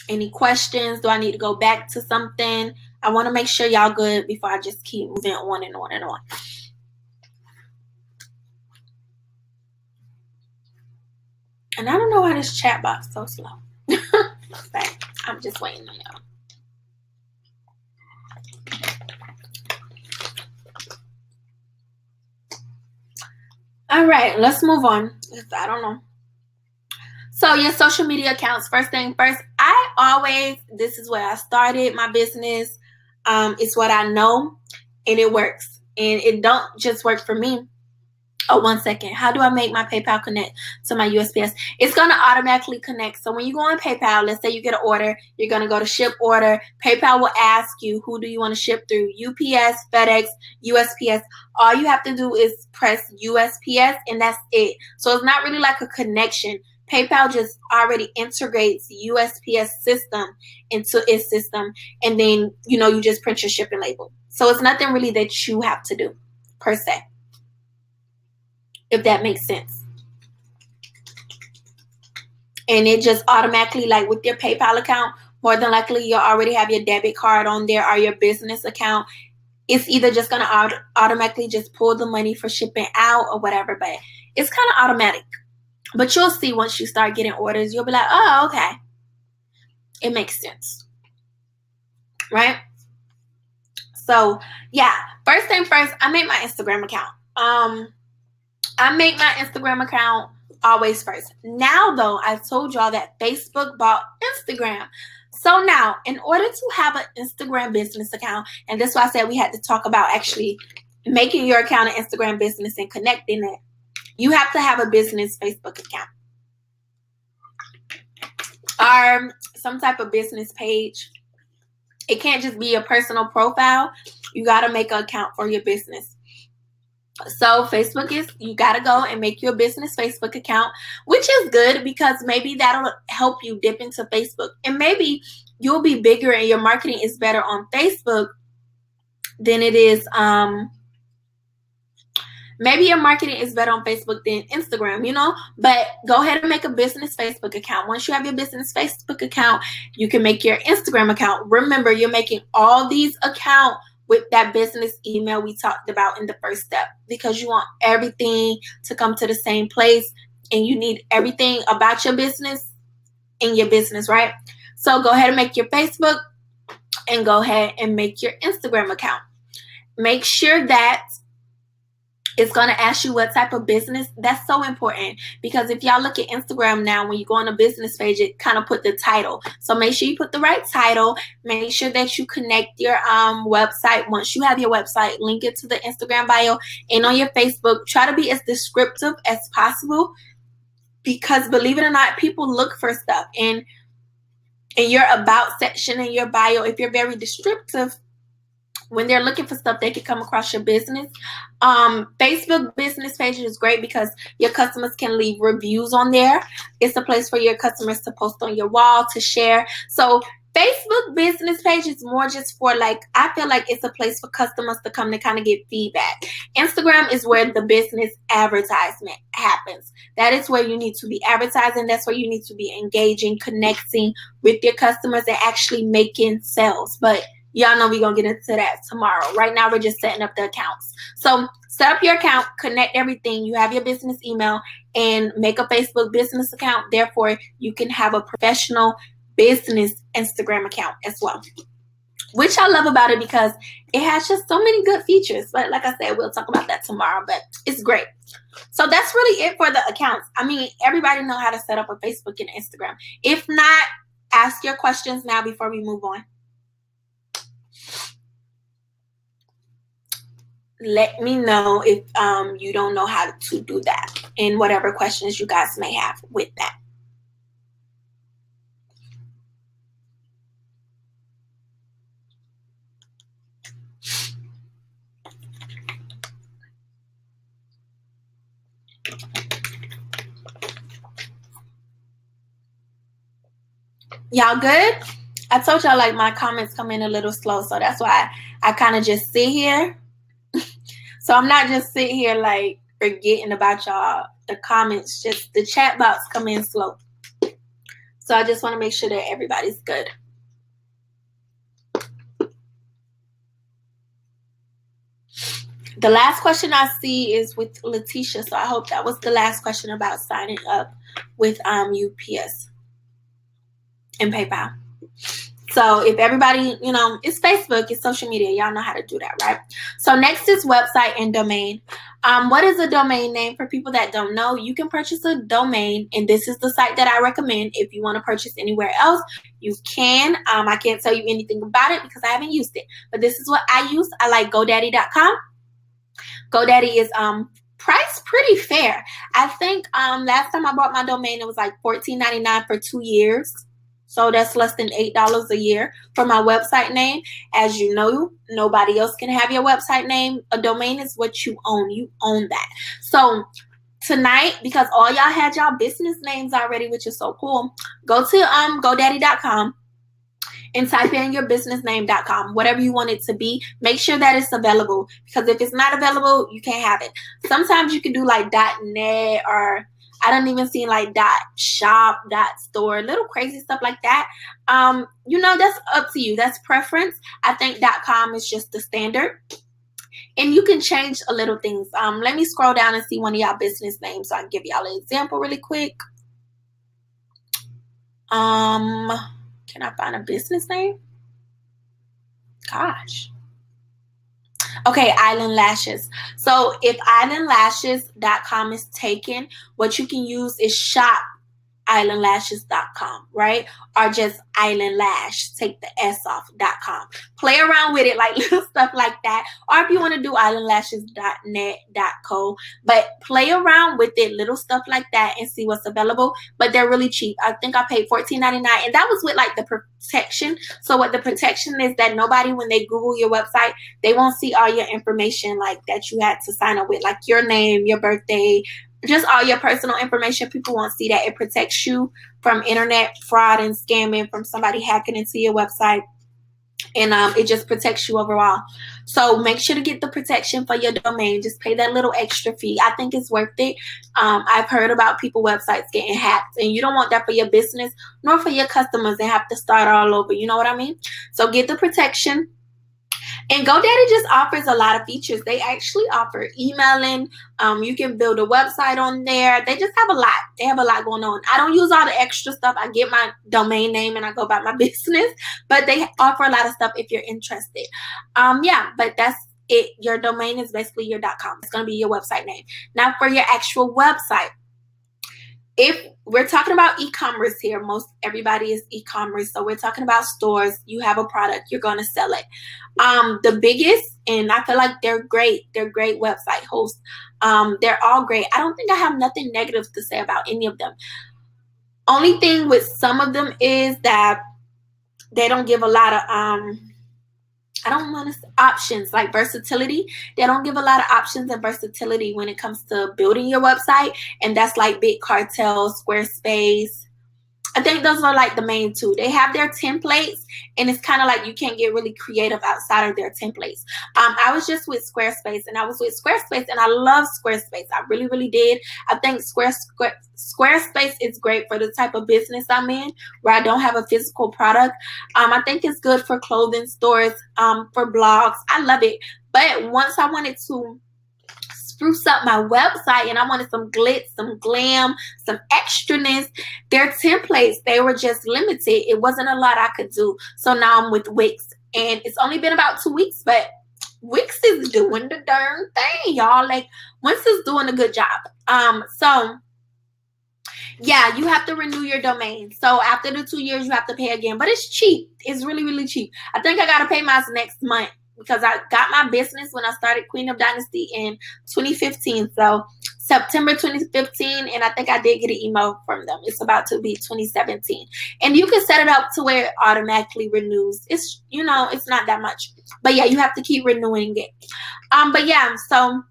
Any questions? Do I need to go back to something? I want to make sure y'all good before I just keep moving on and on and on. And I don't know why this chat box is so slow. But I'm just waiting on y'all. All right, let's move on. I don't know. So your social media accounts, first thing first, this is where I started my business. It's what I know, and it works. And it don't just work for me. Oh, 1 second. How do I make my PayPal connect to my USPS? It's going to automatically connect. So when you go on PayPal, let's say you get an order, you're going to go to ship order. PayPal will ask you, who do you want to ship through? UPS, FedEx, USPS. All you have to do is press USPS, and that's it. So it's not really like a connection. PayPal just already integrates USPS system into its system, and then, you just print your shipping label. So it's nothing really that you have to do, per se. If that makes sense. And it just automatically, like with your PayPal account, more than likely you'll already have your debit card on there or your business account. It's either just going to automatically just pull the money for shipping out or whatever, but it's kind of automatic. But you'll see once you start getting orders, you'll be like, oh, okay. It makes sense. Right? So, yeah. First thing first, I made my Instagram account. I make my Instagram account always first. Now, though, I told y'all that Facebook bought Instagram. So now, in order to have an Instagram business account, and that's why I said we had to talk about actually making your account an Instagram business and connecting it, you have to have a business Facebook account. Or some type of business page. It can't just be a personal profile. You got to make an account for your business. So Facebook you got to go and make your business Facebook account, which is good because maybe that'll help you dip into Facebook. And maybe you'll be bigger and your marketing is better on Facebook than it is Maybe your marketing is better on Facebook than Instagram, you know, but go ahead and make a business Facebook account. Once you have your business Facebook account, you can make your Instagram account. Remember, you're making all these accounts with that business email we talked about in the first step, because you want everything to come to the same place, and you need everything about your business in your business, right? So go ahead and make your Facebook and go ahead and make your Instagram account. Make sure that it's going to ask you what type of business. That's so important, because if y'all look at Instagram now, when you go on a business page, it kind of put the title. So make sure you put the right title. Make sure that you connect your website. Once you have your website, link it to the Instagram bio, and on your Facebook, try to be as descriptive as possible, because believe it or not, people look for stuff. And in your about section in your bio, if you're very descriptive, when they're looking for stuff, they can come across your business. Facebook business page is great because your customers can leave reviews on there. It's a place for your customers to post on your wall, to share. So Facebook business page is more just for, like, I feel like it's a place for customers to come to kind of get feedback. Instagram is where the business advertisement happens. That is where you need to be advertising. That's where you need to be engaging, connecting with your customers, and actually making sales. But y'all know we're going to get into that tomorrow. Right now, we're just setting up the accounts. So set up your account, connect everything. You have your business email, and make a Facebook business account. Therefore, you can have a professional business Instagram account as well, which I love about it because it has just so many good features. But like I said, we'll talk about that tomorrow, but it's great. So that's really it for the accounts. I mean, everybody know how to set up a Facebook and Instagram. If not, ask your questions now before we move on. Let me know if you don't know how to do that, and whatever questions you guys may have with that. Y'all good? I told y'all, like, my comments come in a little slow, so that's why I kind of just sit here. So I'm not just sitting here like forgetting about y'all. The comments, just the chat box come in slow. So I just want to make sure that everybody's good. The last question I see is with Letitia. So I hope that was the last question about signing up with UPS and PayPal. So if everybody, you know, it's Facebook, it's social media. Y'all know how to do that, right? So next is website and domain. What is a domain name? For people that don't know, you can purchase a domain, and this is the site that I recommend. If you want to purchase anywhere else, you can. I can't tell you anything about it because I haven't used it, but this is what I use. I like GoDaddy.com. GoDaddy is priced pretty fair. I think last time I bought my domain, it was like $14.99 for 2 years. So that's less than $8 a year for my website name. As you know, nobody else can have your website name. A domain is what you own. You own that. So tonight, because all y'all had y'all business names already, which is so cool, go to GoDaddy.com and type in your businessname.com, whatever you want it to be. Make sure that it's available, because if it's not available, you can't have it. Sometimes you can do like .net, or I don't even see like .shop, .store, little crazy stuff like that. You know, that's up to you. That's preference. I think .com is just the standard. And you can change a little things. Let me scroll down and see one of y'all business names so I can give y'all an example really quick. Can I find a business name? Gosh. Okay, Island Lashes. So if islandlashes.com is taken, what you can use is shop.islandlashes.com, right? Or just Island Lash, take the S off.com. Play around with it, like little stuff like that. Or if you want to do islandlashes.net.co, but play around with it, little stuff like that, and see what's available. But they're really cheap. I think I paid $14.99, and that was with like the protection. So what the protection is, that nobody, when they Google your website, they won't see all your information like that you had to sign up with, like your name, your birthday, just all your personal information. People won't see that. It protects you from internet fraud and scamming, from somebody hacking into your website. and it just protects you overall. So make sure to get the protection for your domain. Just pay that little extra fee. I think it's worth it. I've heard about people websites getting hacked, and you don't want that for your business nor for your customers and have to start all over. You know what I mean? So get the protection. And GoDaddy just offers a lot of features. They actually offer emailing. You can build a website on there. They just have a lot. They have a lot going on. I don't use all the extra stuff. I get my domain name and I go about my business. But they offer a lot of stuff if you're interested. Yeah, but that's it. Your domain is basically your .com. It's going to be your website name. Now for your actual website. If we're talking about e-commerce here, most everybody is e-commerce. So we're talking about stores. You have a product, you're going to sell it. The biggest, and I feel like they're great. They're great website hosts. They're all great. I don't think I have nothing negative to say about any of them. Only thing with some of them is that they don't give a lot of I don't want to options like versatility. They don't give a lot of options and versatility when it comes to building your website. And that's like Big Cartel, Squarespace. I think those are like the main two. They have their templates, and it's kind of like you can't get really creative outside of their templates. I was just with Squarespace, and I love Squarespace. I really, really did. I think Squarespace is great for the type of business I'm in, where I don't have a physical product. I think it's good for clothing stores, for blogs. I love it. But once I wanted to spruce up my website and I wanted some glitz, some glam, some extraness, their templates, they were just limited. It wasn't a lot I could do. So now I'm with Wix, and it's only been about 2 weeks, but Wix is doing the darn thing, y'all. Like, Wix is doing a good job. So yeah, you have to renew your domain. So after the 2 years, you have to pay again, but it's cheap. It's really, really cheap. I think I got to pay mine next month, because I got my business when I started Queen of Dynasty in 2015. So September 2015, and I think I did get an email from them. It's about to be 2017. And you can set it up to where it automatically renews. It's, you know, it's not that much. But yeah, you have to keep renewing it. But yeah, so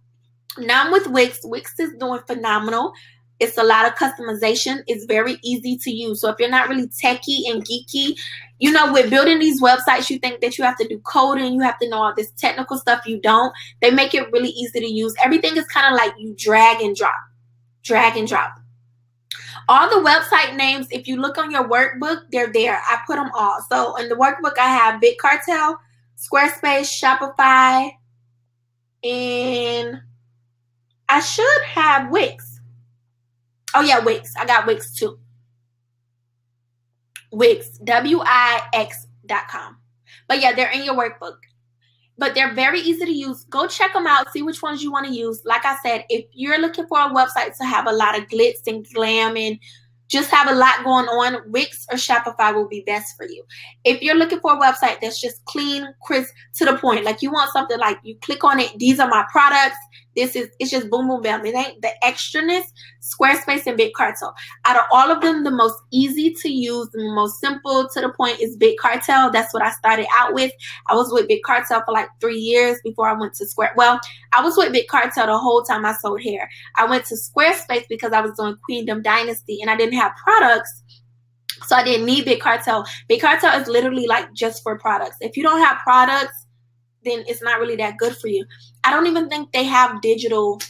now I'm with Wix. Wix is doing phenomenal. It's a lot of customization. It's very easy to use. So if you're not really techie and geeky, you know, with building these websites, you think that you have to do coding, you have to know all this technical stuff. You don't. They make it really easy to use. Everything is kind of like you drag and drop. Drag and drop. All the website names, if you look on your workbook, they're there. I put them all. So in the workbook, I have Big Cartel, Squarespace, Shopify, and I should have Wix. Oh yeah, Wix. I got Wix too. Wix, Wix.com. But yeah, they're in your workbook. But they're very easy to use. Go check them out. See which ones you want to use. Like I said, if you're looking for a website to have a lot of glitz and glam and just have a lot going on, Wix or Shopify will be best for you. If you're looking for a website that's just clean, crisp, to the point, like you want something like you click on it, these are my products, it's just boom, boom, bam. It ain't the extraness. Squarespace and Big Cartel. Out of all of them, the most easy to use, the most simple to the point is Big Cartel. That's what I started out with. I was with Big Cartel for like 3 years before I went to Well, I was with Big Cartel the whole time I sold hair. I went to Squarespace because I was doing Queendom Dynasty and I didn't have products. So I didn't need Big Cartel. Big Cartel is literally like just for products. If you don't have products, then it's not really that good for you. I don't even think they have digital,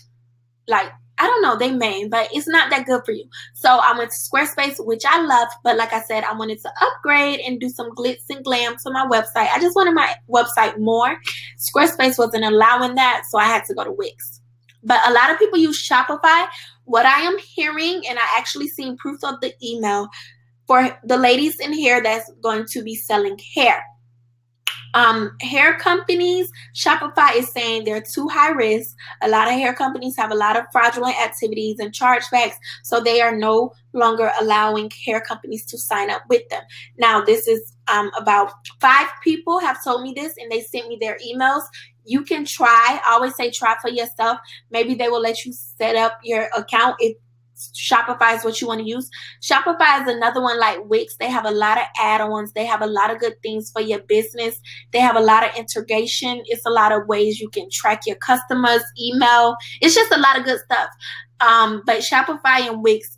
like, I don't know, they may, but it's not that good for you. So I went to Squarespace, which I love, but like I said, I wanted to upgrade and do some glitz and glam to my website. I just wanted my website more. Squarespace wasn't allowing that, so I had to go to Wix. But a lot of people use Shopify. What I am hearing, and I actually seen proof of the email for the ladies in here that's going to be selling hair. Hair companies, Shopify is saying they're too high risk. A lot of hair companies have a lot of fraudulent activities and chargebacks, so they are no longer allowing hair companies to sign up with them. Now, this is about 5 people have told me this, and they sent me their emails. You can try. I always say try for yourself. Maybe they will let you set up your account if Shopify is what you want to use. Shopify is another one like Wix. They have a lot of add-ons. They have a lot of good things for your business. They have a lot of integration. It's a lot of ways you can track your customers, email. It's just a lot of good stuff. But Shopify and Wix,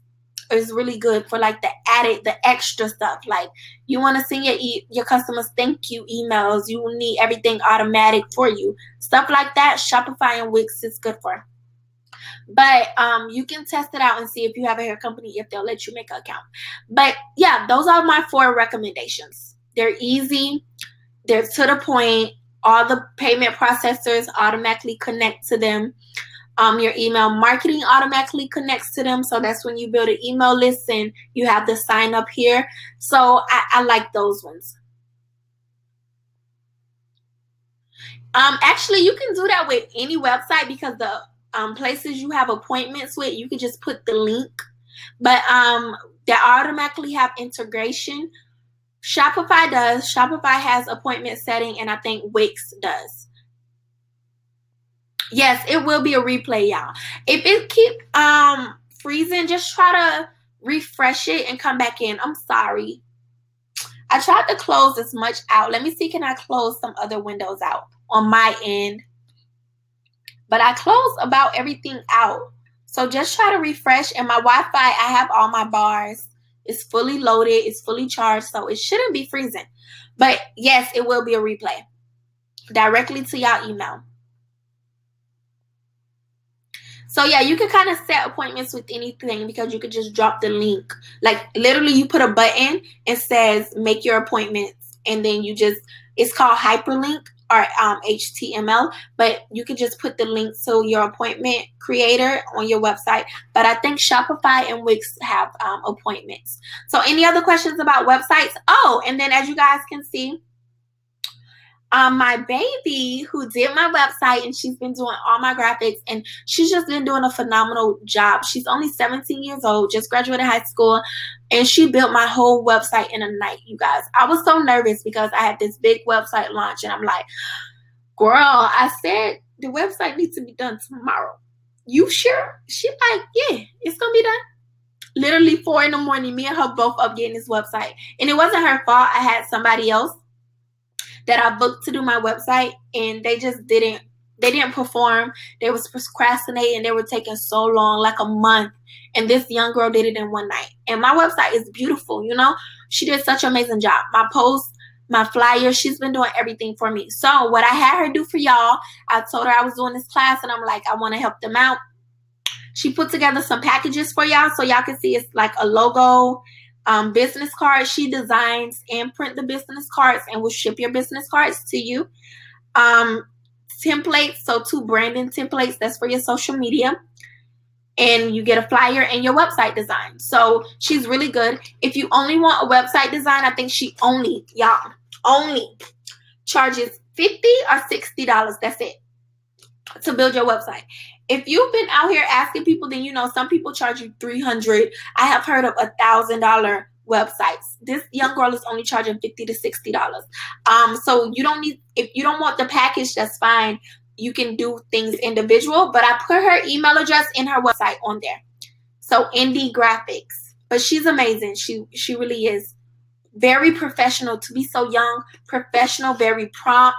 is really good for like the extra stuff. Like you want to send your customers thank you emails, you need everything automatic for you, stuff like that. Shopify and Wix is good for. But you can test it out and see if you have a hair company, if they'll let you make an account. But yeah, those are my 4 recommendations. They're easy, they're to the point. All the payment processors automatically connect to them. Your email marketing automatically connects to them. So that's when you build an email list and you have the sign up here. So I like those ones. Actually, you can do that with any website, because the places you have appointments with, you can just put the link. But they automatically have integration. Shopify does. Shopify has appointment setting, and I think Wix does. Yes, it will be a replay, y'all. If it keep freezing, just try to refresh it and come back in. I'm sorry. I tried to close as much out. Let me see, can I close some other windows out on my end? But I closed about everything out. So just try to refresh. And my Wi-Fi, I have all my bars. It's fully loaded. It's fully charged. So it shouldn't be freezing. But yes, it will be a replay directly to y'all email. So yeah, you can kind of set appointments with anything, because you could just drop the link. Like literally you put a button and says make your appointments, and then you just, it's called hyperlink or HTML, but you could just put the link to your appointment creator on your website. But I think Shopify and Wix have appointments. So any other questions about websites? Oh, and then as you guys can see, my baby who did my website, and she's been doing all my graphics, and she's just been doing a phenomenal job. She's only 17 years old, just graduated high school, and she built my whole website in a night, you guys. I was so nervous because I had this big website launch, and I'm like, girl, I said the website needs to be done tomorrow. You sure? She like, yeah, it's gonna be done. Literally 4 in the morning, me and her both up getting this website. And it wasn't her fault. I had somebody else that I booked to do my website, and they just didn't perform. They was procrastinating. They were taking so long, like a month. And this young girl did it in one night. And my website is beautiful, you know. She did such an amazing job. My posts, my flyers, she's been doing everything for me. So what I had her do for y'all, I told her I was doing this class, and I'm like, I want to help them out. She put together some packages for y'all, so y'all can see it's like a logo, business card. She designs and print the business cards and will ship your business cards to you. Templates, so 2 branding templates, that's for your social media. And you get a flyer and your website design. So she's really good. If you only want a website design, I think she only charges $50 or $60. That's it, to build your website. If you've been out here asking people, then you know some people charge you $300. I have heard of $1,000 websites. This young girl is only charging $50 to $60. So you don't need, if you don't want the package, that's fine. You can do things individual, but I put her email address in her website on there. So Indie Graphics, but she's amazing. She really is very professional to be so young, professional, very prompt.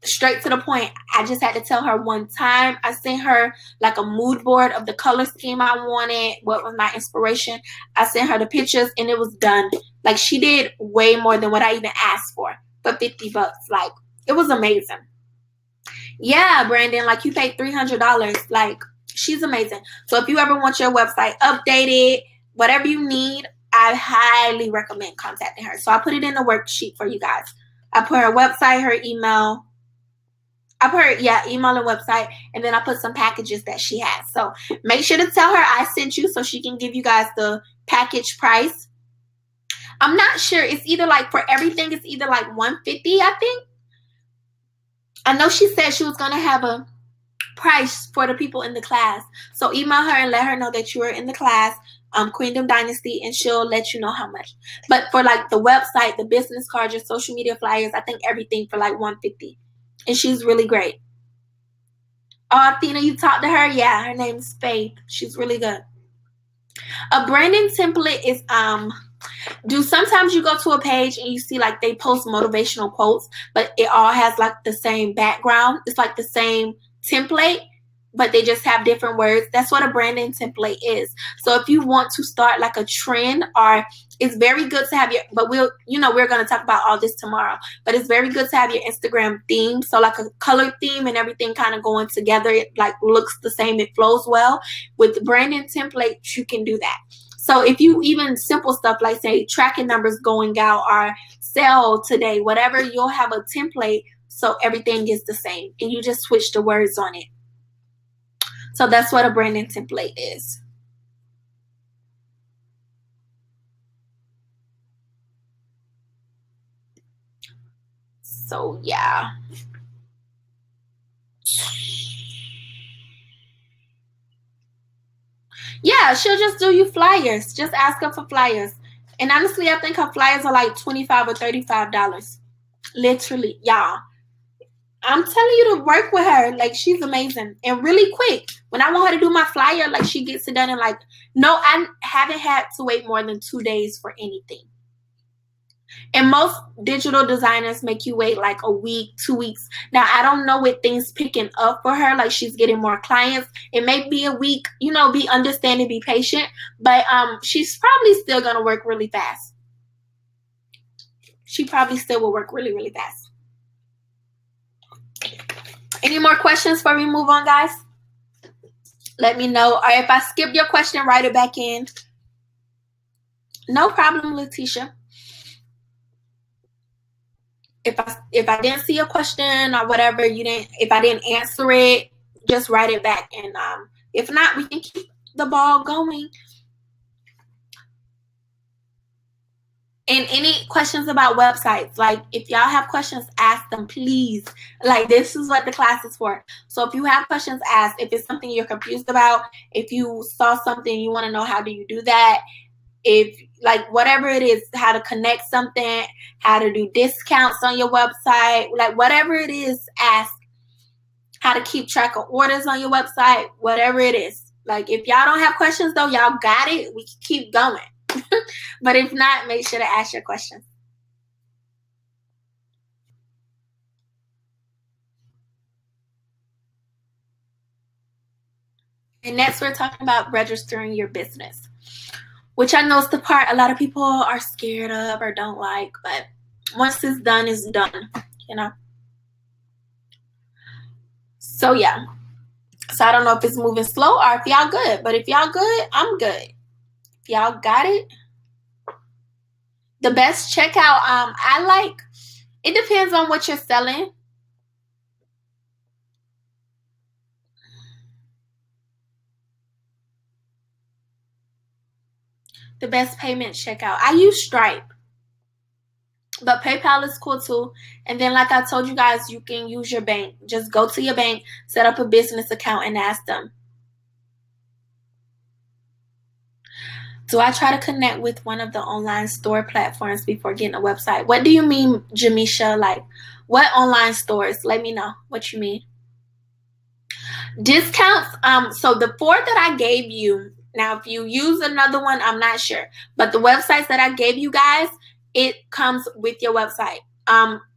Straight to the point. I just had to tell her one time. I sent her like a mood board of the color scheme I wanted, what was my inspiration. I sent her the pictures, and it was done. Like, she did way more than what I even asked for $50. Like, it was amazing. Yeah, Brandon, like, you paid $300. Like, she's amazing. So if you ever want your website updated, whatever you need, I highly recommend contacting her. So I put it in the worksheet for you guys. I put her website, her email. I put her, email and website, and then I put some packages that she has. So make sure to tell her I sent you so she can give you guys the package price. I'm not sure. It's either like, for everything, it's either like $150, I think. I know she said she was going to have a price for the people in the class. So email her and let her know that you are in the class, Queendom Dynasty, and she'll let you know how much. But for like the website, the business cards, your social media flyers, I think everything for like $150. And she's really great. Oh, Athena, you talked to her? Yeah, her name's Faith. She's really good. A branding template is sometimes you go to a page and you see like they post motivational quotes, but it all has like the same background. It's like the same template. but they just have different words. That's what a branding template is. So if you want to start like a trend, or it's very good to have your, but we're going to talk about all this tomorrow, but it's very good to have your Instagram theme. So like a color theme and everything kind of going together. It like looks the same. It flows well. With branding templates, you can do that. So if you even simple stuff like say tracking numbers going out or sell today, whatever, you'll have a template so everything is the same and you just switch the words on it. So that's what a branding template is. So yeah. Yeah, she'll just do you flyers. Just ask her for flyers. And honestly, I think her flyers are like $25 or $35. Literally, y'all. I'm telling you to work with her. Like, she's amazing and really quick. When I want her to do my flyer, like, she gets it done in like, no, I haven't had to wait more than 2 days for anything. And most digital designers make you wait like a week, 2 weeks. Now, I don't know with things picking up for her, like she's getting more clients. It may be a week, be understanding, be patient. But she's probably still going to work really fast. She probably still will work really, really fast. Any more questions before we move on, guys? Let me know. Or if I skip your question, write it back in. No problem, Letitia. If I didn't see a question or whatever, if I didn't answer it, just write it back. And if not, we can keep the ball going. And any questions about websites, like if y'all have questions, ask them, please. Like, this is what the class is for. So if you have questions, ask. If it's something you're confused about, if you saw something, you want to know how do you do that, if like whatever it is, how to connect something, how to do discounts on your website, like whatever it is, ask. How to keep track of orders on your website, whatever it is. Like, if y'all don't have questions though, y'all got it. We can keep going. But if not, make sure to ask your questions. And next, we're talking about registering your business, which I know is the part a lot of people are scared of or don't like. But once it's done, it's done, So, yeah. So, I don't know if it's moving slow or if y'all good. But if y'all good, I'm good. If y'all got it. The best checkout, I like, it depends on what you're selling. The best payment checkout, I use Stripe, but PayPal is cool too. And then, like I told you guys, you can use your bank. Just go to your bank, set up a business account, and ask them. Do I try to connect with one of the online store platforms before getting a website? What do you mean, Jamisha? Like, what online stores? Let me know what you mean. Discounts. So the 4 that I gave you, now if you use another one, I'm not sure. But the websites that I gave you guys, it comes with your website.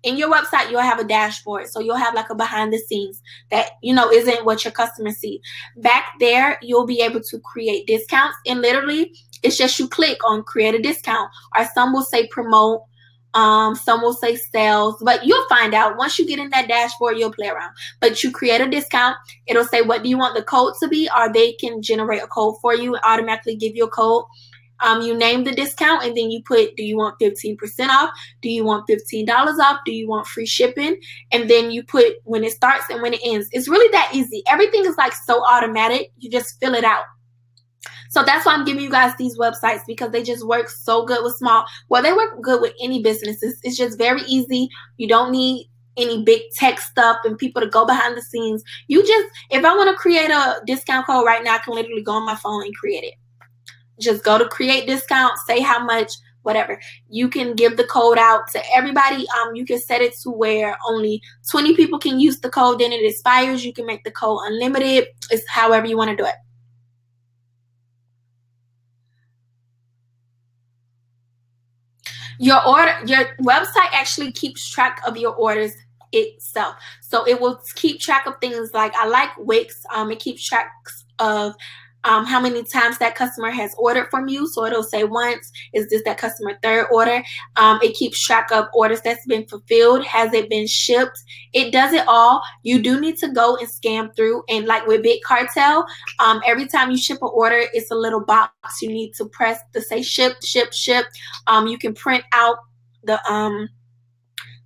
In your website, you'll have a dashboard. So you'll have like a behind the scenes that, isn't what your customers see. Back there, you'll be able to create discounts. And literally, it's just you click on create a discount. Or some will say promote. Some will say sales, but you'll find out once you get in that dashboard. You'll play around, but you create a discount. It'll say what do you want the code to be, or they can generate a code for you and automatically give you a code. You name the discount, and then you put, do you want 15% off? Do you want $15 off? Do you want free shipping? And then you put when it starts and when it ends. It's really that easy. Everything is like so automatic. You just fill it out. So that's why I'm giving you guys these websites, because they just work so good with small. Well, they work good with any businesses. It's just very easy. You don't need any big tech stuff and people to go behind the scenes. You just, if I want to create a discount code right now, I can literally go on my phone and create it. Just go to create discount, say how much, whatever. You can give the code out to everybody. You can set it to where only 20 people can use the code, then it expires. You can make the code unlimited. It's however you want to do it. Your website actually keeps track of your orders itself. So it will keep track of things like, I like Wix. It keeps track of how many times that customer has ordered from you. So it'll say once, is this that customer third order? It keeps track of orders that's been fulfilled. Has it been shipped? It does it all. You do need to go and scan through. And like with Big Cartel, every time you ship an order, it's a little box you need to press to say shipped, shipped, shipped. You can print out the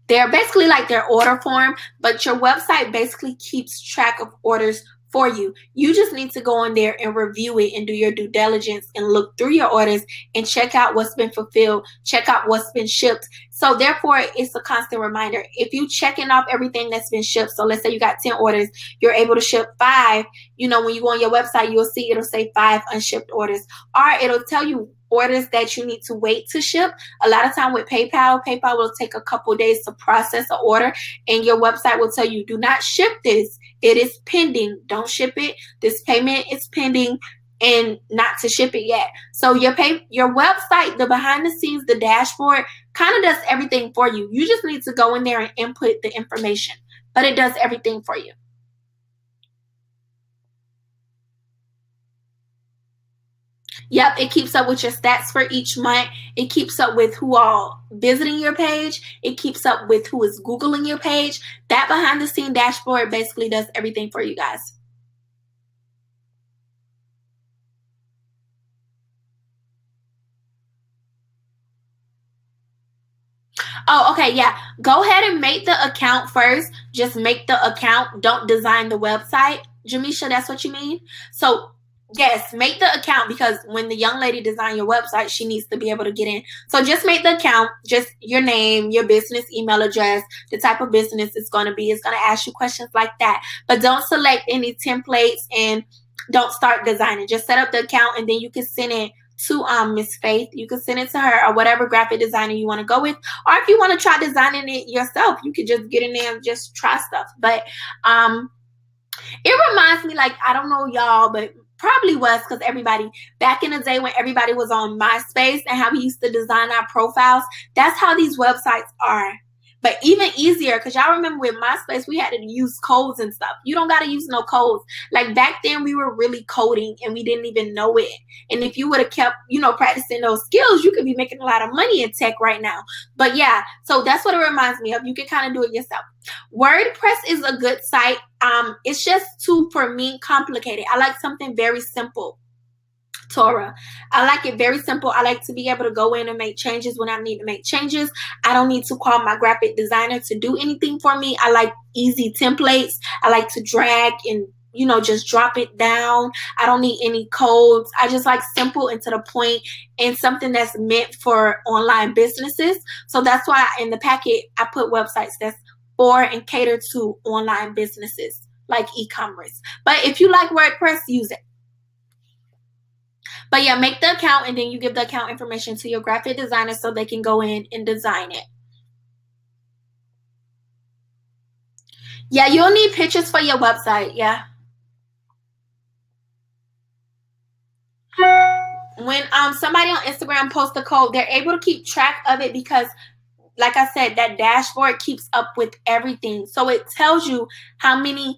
they're basically like their order form, but your website basically keeps track of orders for you. You just need to go in there and review it and do your due diligence and look through your orders and check out what's been fulfilled, check out what's been shipped. So therefore, it's a constant reminder. If you checking off everything that's been shipped, so let's say you got 10 orders, you're able to ship 5, you know, when you go on your website, you'll see it'll say 5 unshipped orders, or it'll tell you orders that you need to wait to ship. A lot of time with PayPal will take a couple days to process an order, and your website will tell you, do not ship this. It is pending. Don't ship it. This payment is pending, and not to ship it yet. So your website, the behind the scenes, the dashboard, kind of does everything for you. You just need to go in there and input the information, but it does everything for you. Yep, it keeps up with your stats for each month. It keeps up with who all visiting your page. It keeps up with who is Googling your page. That behind the scene dashboard basically does everything for you guys. Oh, okay, yeah. Go ahead and make the account first. Just make the account. Don't design the website. Jamisha, that's what you mean? So yes, make the account, because when the young lady design your website, she needs to be able to get in. So just make the account, just your name, your business email address, the type of business it's going to be. It's going to ask you questions like that. But don't select any templates and don't start designing. Just set up the account, and then you can send it to Miss Faith. You can send it to her, or whatever graphic designer you want to go with. Or if you want to try designing it yourself, you could just get in there and just try stuff. But it reminds me, like, I don't know y'all, but probably was, because everybody back in the day when everybody was on MySpace and how we used to design our profiles, that's how these websites are. But even easier, because y'all remember with MySpace, we had to use codes and stuff. You don't got to use no codes. Like back then, we were really coding and we didn't even know it. And if you would have kept, you know, practicing those skills, you could be making a lot of money in tech right now. But yeah, so that's what it reminds me of. You can kind of do it yourself. WordPress is a good site. It's just too, for me, complicated. I like something very simple. Torah. I like it very simple. I like to be able to go in and make changes when I need to make changes. I don't need to call my graphic designer to do anything for me. I like easy templates. I like to drag and, you know, just drop it down. I don't need any codes. I just like simple and to the point, and something that's meant for online businesses. So that's why in the packet, I put websites that's for and cater to online businesses like e-commerce. But if you like WordPress, use it. But yeah, make the account, and then you give the account information to your graphic designer so they can go in and design it. Yeah, you'll need pictures for your website. Yeah. When somebody on Instagram posts a code, they're able to keep track of it because, like I said, that dashboard keeps up with everything. So it tells you how many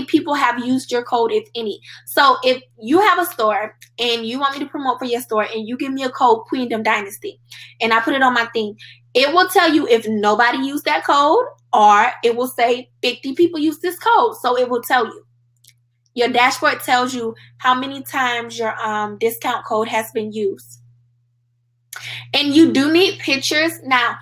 people have used your code, if any. So if you have a store and you want me to promote for your store, and you give me a code Queendom Dynasty, and I put it on my thing, it will tell you if nobody used that code, or it will say 50 people use this code. So it will tell you. Your dashboard tells you how many times your discount code has been used. And you do need pictures. Now,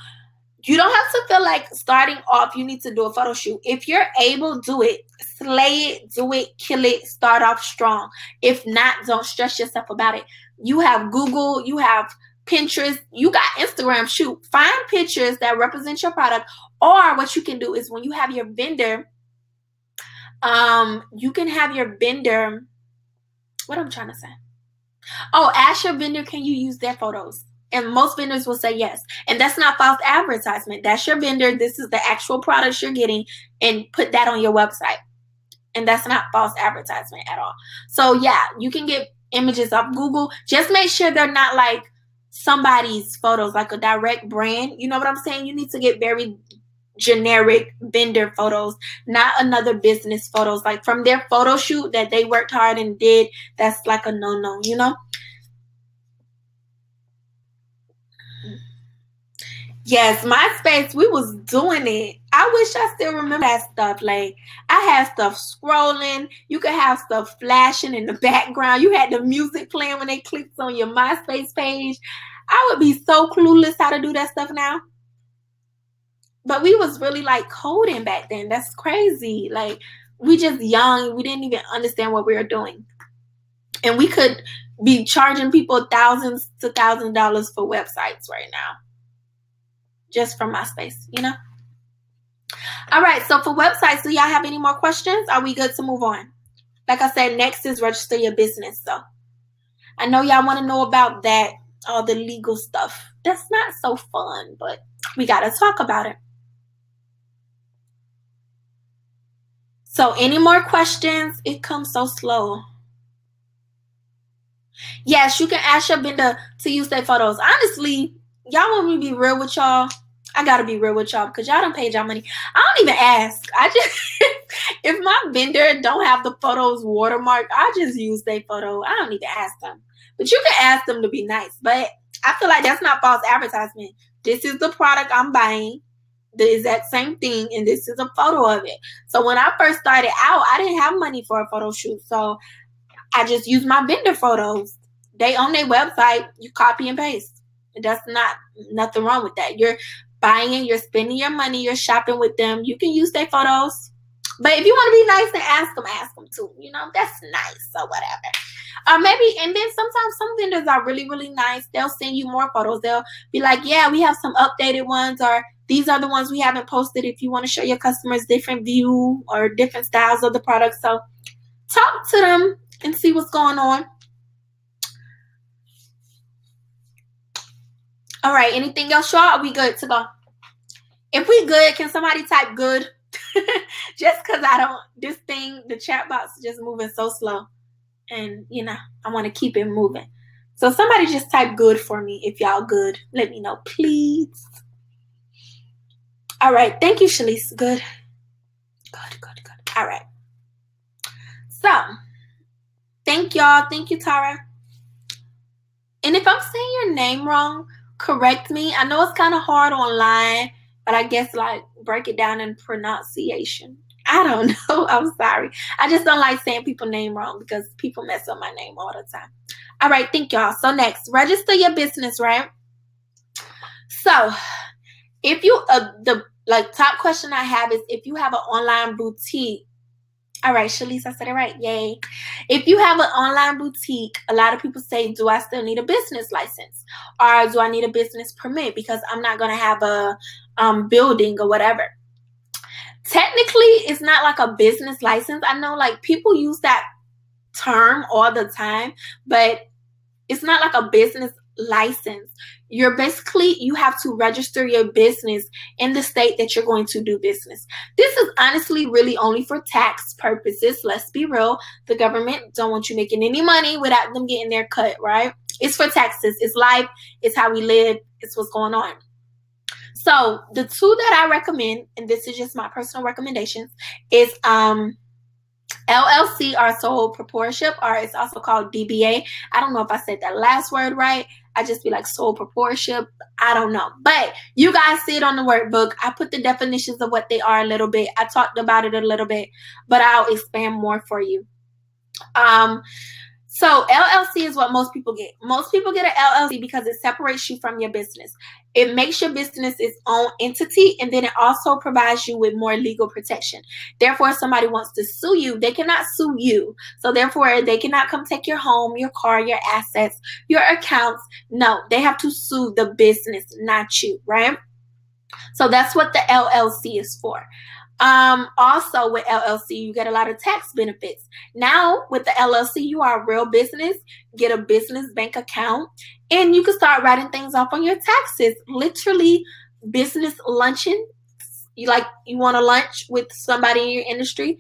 you don't have to feel like starting off you need to do a photo shoot. If you're able, do it. Slay it, do it, kill it, start off strong. If not, don't stress yourself about it. You have Google, you have Pinterest, you got Instagram. Shoot, find pictures that represent your product. Or what you can do is when you have your vendor, you can have your vendor, what I'm trying to say. Oh, ask your vendor, can you use their photos? And most vendors will say yes. And that's not false advertisement. That's your vendor. This is the actual products you're getting, and put that on your website. And that's not false advertisement at all. So yeah, you can get images off Google. Just make sure they're not like somebody's photos, like a direct brand. You know what I'm saying? You need to get very generic vendor photos, not another business photos, like from their photo shoot that they worked hard and did. That's like a no-no, you know? Yes, MySpace, we was doing it. I wish I still remember that stuff. Like, I had stuff scrolling. You could have stuff flashing in the background. You had the music playing when they clicked on your MySpace page. I would be so clueless how to do that stuff now. But we was really like coding back then. That's crazy. Like, we just young. We didn't even understand what we were doing. And we could be charging people thousands to $1,000 for websites right now. Just from MySpace, you know? All right, so for websites, do y'all have any more questions? Are we good to move on? Like I said, next is register your business. So I know y'all want to know about that, all the legal stuff. That's not so fun, but we got to talk about it. So any more questions? It comes so slow. Yes, you can ask your vendor to use their photos. Honestly, y'all want me to be real with y'all? I gotta be real with y'all because y'all done paid y'all money. I don't even ask. I just, if my vendor don't have the photos watermarked, I just use their photo. I don't even ask them. But you can ask them to be nice. But I feel like that's not false advertisement. This is the product I'm buying, the exact same thing, and this is a photo of it. So when I first started out, I didn't have money for a photo shoot. So I just used my vendor photos. They on their website, you copy and paste. That's nothing wrong with that. You're buying, you're spending your money, you're shopping with them. You can use their photos. But if you want to be nice and ask them too. You know, that's nice or whatever. Maybe, and then sometimes some vendors are really, really nice. They'll send you more photos. They'll be like, yeah, we have some updated ones, or these are the ones we haven't posted if you want to show your customers different view or different styles of the product. So talk to them and see what's going on. All right, anything else, y'all? Are we good to go? If we good, can somebody type good? Just because the chat box is just moving so slow. And, you know, I want to keep it moving. So somebody just type good for me if y'all good. Let me know, please. All right, thank you, Shalise. Good. Good. All right. So, thank y'all. Thank you, Tara. And if I'm saying your name wrong, correct me. I know it's kind of hard online, but I guess like break it down in pronunciation. I don't know. I'm sorry. I just don't like saying people's name wrong because people mess up my name all the time. All right, thank y'all. So next, register your business, right? So if you the top question I have is if you have an online boutique. All right, Shalise, I said it right. Yay. If you have an online boutique, a lot of people say, do I still need a business license? Or do I need a business permit because I'm not going to have a building or whatever? Technically, it's not like a business license. I know like people use that term all the time, but it's not like a business license. You have to register your business in the state that you're going to do business. This is honestly really only for tax purposes. Let's be real. The government don't want you making any money without them getting their cut, right? It's for taxes. It's life. It's how we live. It's what's going on. So the two that I recommend, and this is just my personal recommendations, is LLC or sole proprietorship, or it's also called DBA. I don't know if I said that last word right. I just be like sole proprietorship. I don't know. But you guys see it on the workbook. I put the definitions of what they are a little bit. I talked about it a little bit, but I'll expand more for you. So LLC is what most people get. Most people get an LLC because it separates you from your business. It makes your business its own entity, and then it also provides you with more legal protection. Therefore, if somebody wants to sue you, they cannot sue you. So therefore, they cannot come take your home, your car, your assets, your accounts. No, they have to sue the business, not you, right? So that's what the LLC is for. Also with LLC, you get a lot of tax benefits. Now with the LLC, you are a real business, get a business bank account, and you can start writing things off on your taxes. Literally business luncheon. You want a lunch with somebody in your industry,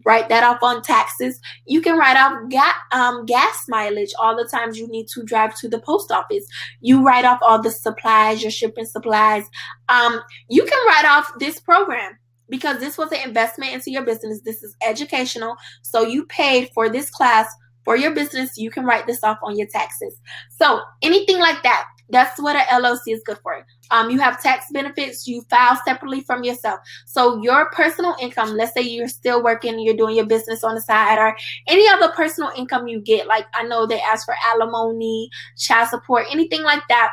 write that off on taxes. You can write off gas mileage, all the times you need to drive to the post office. You write off all the supplies, your shipping supplies. You can write off this program because this was an investment into your business. This is educational. So you paid for this class for your business. You can write this off on your taxes. So anything like that, that's what an LLC is good for. You have tax benefits. You file separately from yourself. So your personal income, let's say you're still working, you're doing your business on the side, or any other personal income you get, like I know they ask for alimony, child support, anything like that,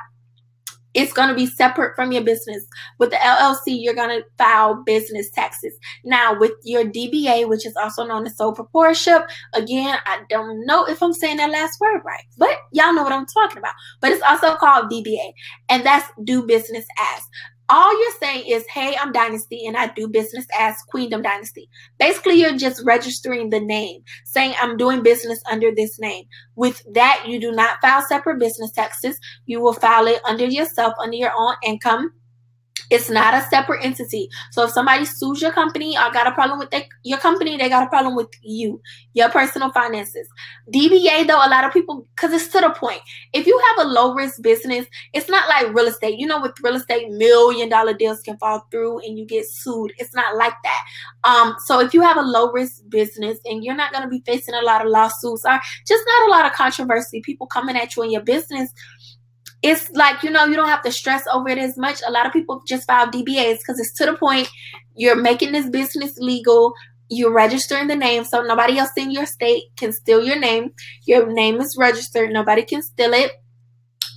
it's going to be separate from your business. With the LLC, you're going to file business taxes. Now, with your DBA, which is also known as sole proprietorship, again, I don't know if I'm saying that last word right, but y'all know what I'm talking about. But it's also called DBA, and that's do business as. All you're saying is, hey, I'm Dynasty, and I do business as Queendom Dynasty. Basically, you're just registering the name, saying I'm doing business under this name. With that, you do not file separate business taxes. You will file it under yourself, under your own income. It's not a separate entity. So if somebody sues your company or got a problem with your company, they got a problem with you, your personal finances. DBA, though, a lot of people, because it's to the point. If you have a low-risk business, it's not like real estate. You know, with real estate, $1 million deals can fall through and you get sued. It's not like that. So if you have a low-risk business and you're not going to be facing a lot of lawsuits or just not a lot of controversy, people coming at you in your business, it's like, you don't have to stress over it as much. A lot of people just file DBAs because it's to the point. You're making this business legal. You're registering the name so nobody else in your state can steal your name. Your name is registered. Nobody can steal it.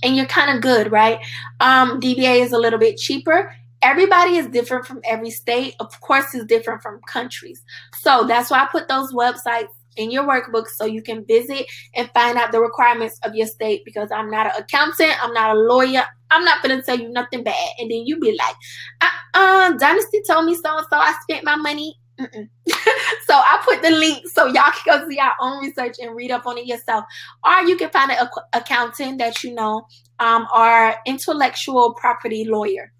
And you're kind of good, right? DBA is a little bit cheaper. Everybody is different from every state. Of course, it's different from countries. So that's why I put those websites in your workbook so you can visit and find out the requirements of your state, because I'm not an accountant, I'm not a lawyer, I'm not going to tell you nothing bad and then you be like, Dynasty told me so and so, I spent my money. So I put the link so y'all can go do your own research and read up on it yourself, or you can find an accountant that you know, or intellectual property lawyer.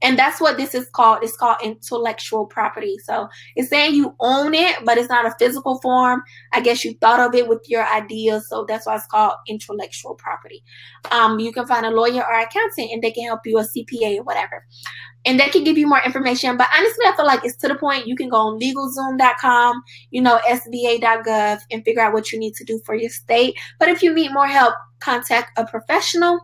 And that's what this is called. It's called intellectual property. So it's saying you own it, but it's not a physical form. I guess you thought of it with your ideas. So that's why it's called intellectual property. You can find a lawyer or accountant and they can help you, a CPA or whatever. And they can give you more information. But honestly, I feel like it's to the point. You can go on LegalZoom.com, SBA.gov, and figure out what you need to do for your state. But if you need more help, contact a professional.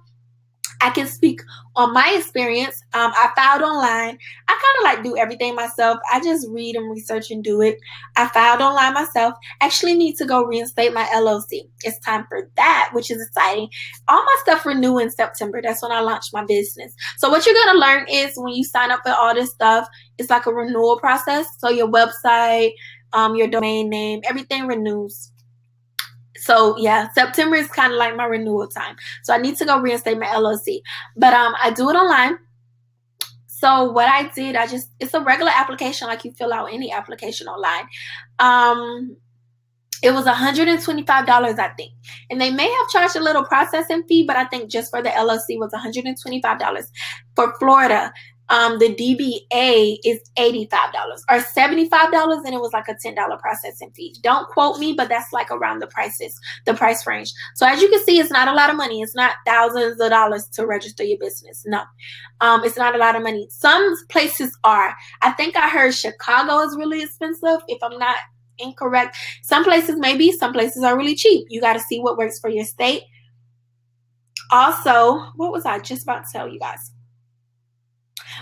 I can speak on my experience. I filed online. I kind of like do everything myself. I just read and research and do it. I filed online myself. Actually need to go reinstate my LLC. It's time for that, which is exciting. All my stuff renew in September. That's when I launch my business. So what you're going to learn is when you sign up for all this stuff, it's like a renewal process. So your website, your domain name, everything renews. So yeah, September is kind of like my renewal time. So I need to go reinstate my LLC. But I do it online. So what I did, it's a regular application like you fill out any application online. It was $125, I think. And they may have charged a little processing fee, but I think just for the LLC was $125. For Florida, the DBA is $85 or $75, and it was like a $10 processing fee. Don't quote me, but that's like around the price range. So as you can see, it's not a lot of money. It's not thousands of dollars to register your business. No, it's not a lot of money. Some places are. I think I heard Chicago is really expensive, if I'm not incorrect. Some places maybe, some places are really cheap. You got to see what works for your state. Also, what was I just about to tell you guys?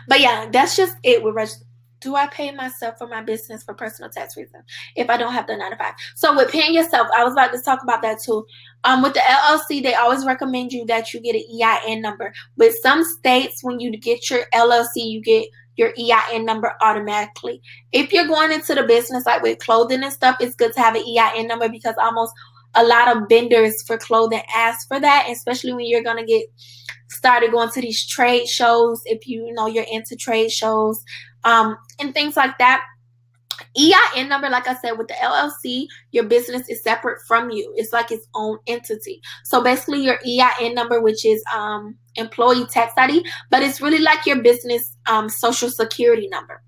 But yeah, that's just it with register. Do I pay myself for my business for personal tax reasons if I don't have the 9 to 5? So with paying yourself, I was about to talk about that too. With the LLC, they always recommend you that you get an EIN number. With some states, when you get your LLC, you get your EIN number automatically. If you're going into the business, like with clothing and stuff, it's good to have an EIN number because almost a lot of vendors for clothing ask for that, especially when you're going to get started going to these trade shows, if you know you're into trade shows, and things like that. EIN number, like I said, with the LLC, your business is separate from you. It's like its own entity. So basically your EIN number, which is employee tax ID, but it's really like your business social security number.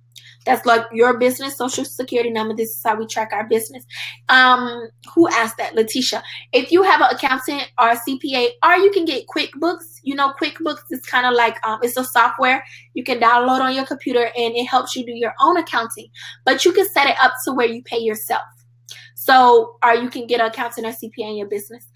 That's like your business social security number. This is how we track our business. Who asked that? Letitia. If you have an accountant or a CPA, or you can get QuickBooks. You know, QuickBooks is kind of like it's a software you can download on your computer, and it helps you do your own accounting. But you can set it up to where you pay yourself. So, or you can get an accountant or CPA in your business.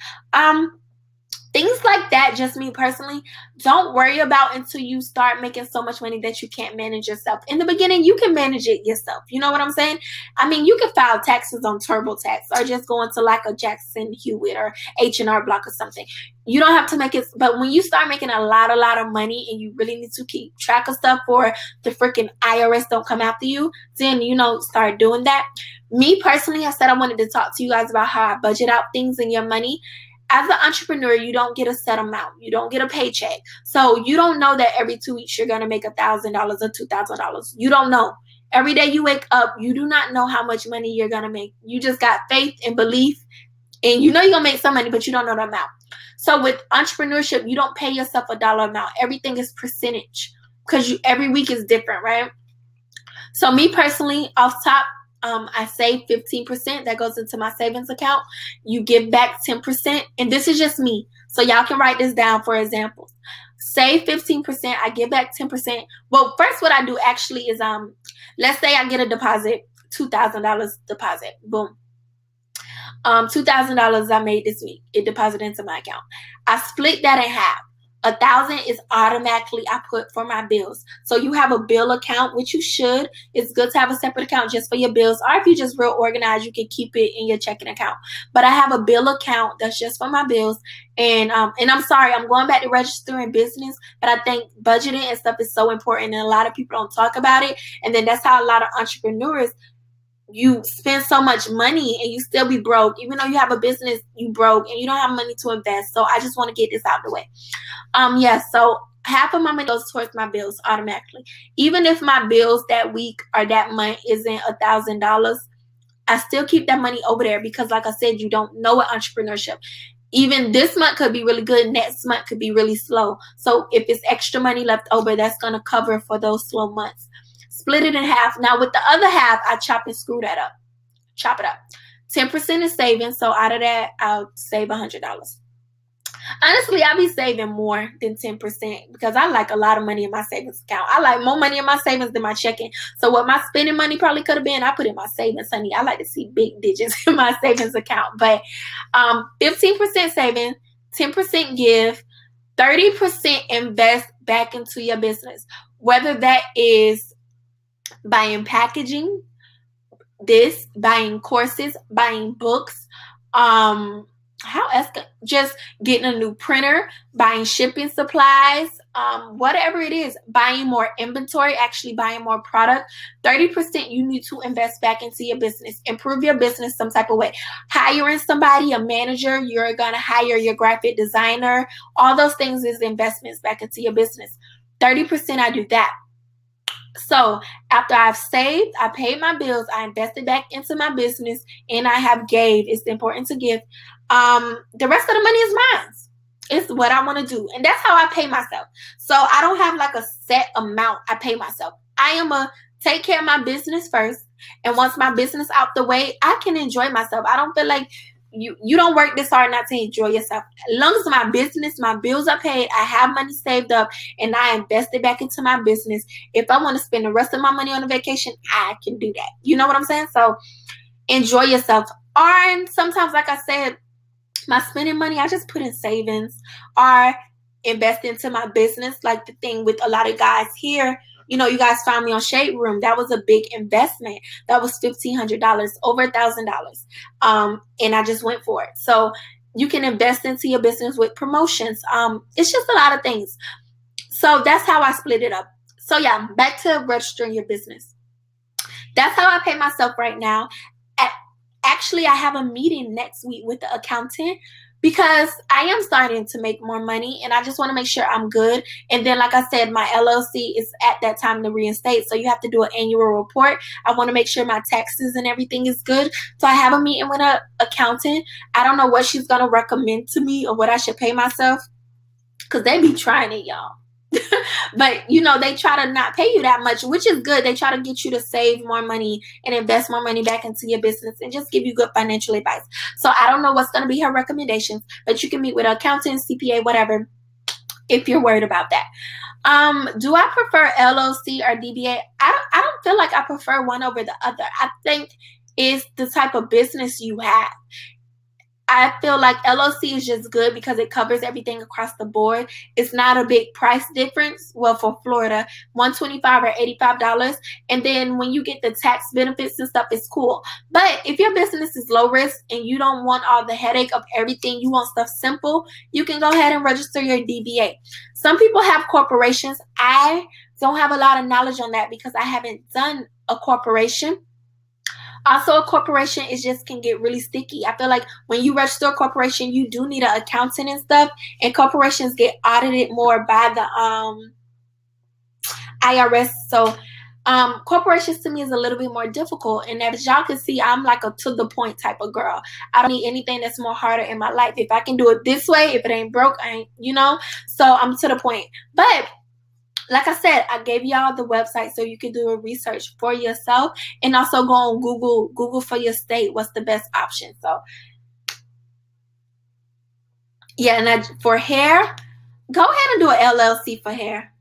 Things like that, just me personally, don't worry about until you start making so much money that you can't manage yourself. In the beginning, you can manage it yourself. You know what I'm saying? I mean, you can file taxes on TurboTax or just go into like a Jackson Hewitt or H&R Block or something. You don't have to make it, but when you start making a lot of money and you really need to keep track of stuff or the freaking IRS don't come after you, then, you know, start doing that. Me personally, I said I wanted to talk to you guys about how I budget out things and your money. As an entrepreneur, you don't get a set amount. You don't get a paycheck. So you don't know that every 2 weeks you're going to make $1,000 or $2,000. You don't know. Every day you wake up, you do not know how much money you're going to make. You just got faith and belief, and you know you're going to make some money, but you don't know the amount. So with entrepreneurship, you don't pay yourself a dollar amount. Everything is percentage because every week is different, right? So me personally, off top, I save 15%. That goes into my savings account. You give back 10%. And this is just me. So y'all can write this down for examples. Save 15%. I give back 10%. Well, first what I do actually is, let's say I get a deposit, $2,000 deposit. Boom. $2,000 I made this week. It deposited into my account. I split that in half. 1,000 is automatically I put for my bills. So you have a bill account, which you should. It's good to have a separate account just for your bills. Or if you're just real organized, you can keep it in your checking account. But I have a bill account that's just for my bills. And I'm sorry, I'm going back to registering business, but I think budgeting and stuff is so important, and a lot of people don't talk about it. And then that's how a lot of entrepreneurs, you spend so much money and you still be broke. Even though you have a business, you broke and you don't have money to invest. So I just want to get this out of the way. So half of my money goes towards my bills automatically. Even if my bills that week or that month isn't $1,000, I still keep that money over there because, like I said, you don't know what entrepreneurship. Even this month could be really good. Next month could be really slow. So if it's extra money left over, that's going to cover for those slow months. Split it in half. Now with the other half, I chop and screw that up. Chop it up. 10% is savings. So out of that, I'll save $100. Honestly, I'll be saving more than 10% because I like a lot of money in my savings account. I like more money in my savings than my checking. So what my spending money probably could have been, I put in my savings, honey. I like to see big digits in my savings account. But 15% saving, 10% give, 30% invest back into your business. Whether that is buying packaging, buying courses, buying books, how else? Just getting a new printer, buying shipping supplies, whatever it is, buying more inventory, actually buying more product. 30% you need to invest back into your business. Improve your business some type of way. Hiring somebody, a manager, you're going to hire your graphic designer. All those things is investments back into your business. 30% I do that. So after I've saved, I paid my bills, I invested back into my business, and I have gave. It's important to give. The rest of the money is mine. It's what I want to do. And that's how I pay myself. So I don't have like a set amount I pay myself. I am a take care of my business first. And once my business out the way, I can enjoy myself. I don't feel like you don't work this hard not to enjoy yourself. As long as my business, my bills are paid, I have money saved up, and I invested back into my business. If I want to spend the rest of my money on a vacation, I can do that. You know what I'm saying? So enjoy yourself. Or sometimes, like I said, my spending money, I just put in savings or invest into my business. Like the thing with a lot of guys here, you know, you guys found me on Shade Room. That was a big investment. That was $1,500, over $1,000. And I just went for it. So you can invest into your business with promotions. It's just a lot of things. So that's how I split it up. So yeah, back to registering your business. That's how I pay myself right now. Actually, I have a meeting next week with the accountant because I am starting to make more money and I just want to make sure I'm good. And then, like I said, my LLC is at that time to reinstate. So you have to do an annual report. I want to make sure my taxes and everything is good. So I have a meeting with an accountant. I don't know what she's going to recommend to me or what I should pay myself because they be trying it, y'all. But you know, they try to not pay you that much, which is good. They try to get you to save more money and invest more money back into your business and just give you good financial advice. So I don't know what's going to be her recommendations, but you can meet with an accountant, CPA, whatever, if you're worried about that. Do I prefer LLC or DBA? I don't feel like I prefer one over the other. I think it's the type of business you have. I feel like LLC is just good because it covers everything across the board. It's not a big price difference. Well, for Florida, $125 or $85. And then when you get the tax benefits and stuff, it's cool. But if your business is low risk and you don't want all the headache of everything, you want stuff simple, you can go ahead and register your DBA. Some people have corporations. I don't have a lot of knowledge on that because I haven't done a corporation. Also, a corporation is just can get really sticky. I feel like when you register a corporation, you do need an accountant and stuff, and corporations get audited more by the IRS. So corporations to me is a little bit more difficult. And as y'all can see, I'm like a to the point type of girl. I don't need anything that's more harder in my life. If I can do it this way, if it ain't broke, I ain't, you know. So I'm to the point. But like I said, I gave y'all the website so you can do a research for yourself, and also go on Google for your state what's the best option. So yeah, and for hair, go ahead and do an LLC for hair,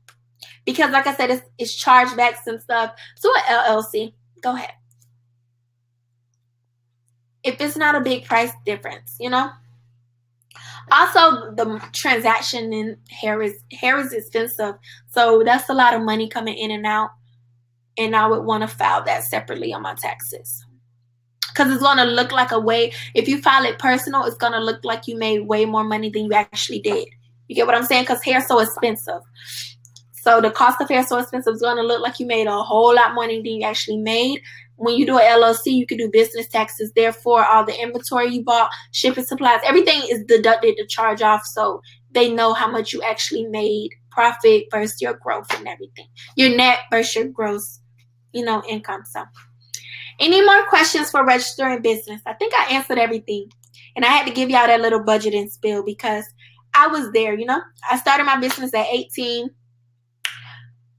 because like I said, it's chargebacks and stuff. So an LLC, go ahead. If it's not a big price difference, you know. Also, the transaction in hair is expensive, so that's a lot of money coming in and out, and I would want to file that separately on my taxes, because it's going to look like if you file it personal, it's going to look like you made way more money than you actually did. You get what I'm saying? Because hair is so expensive. So the cost of hair is so expensive, it's going to look like you made a whole lot more money than you actually made. When you do an LLC, you can do business taxes. Therefore, all the inventory you bought, shipping supplies, everything is deducted to charge off, so they know how much you actually made, profit versus your growth and everything. Your net versus your gross, income. So any more questions for registering business? I think I answered everything. And I had to give y'all that little budgeting spill because I was there, I started my business at 18.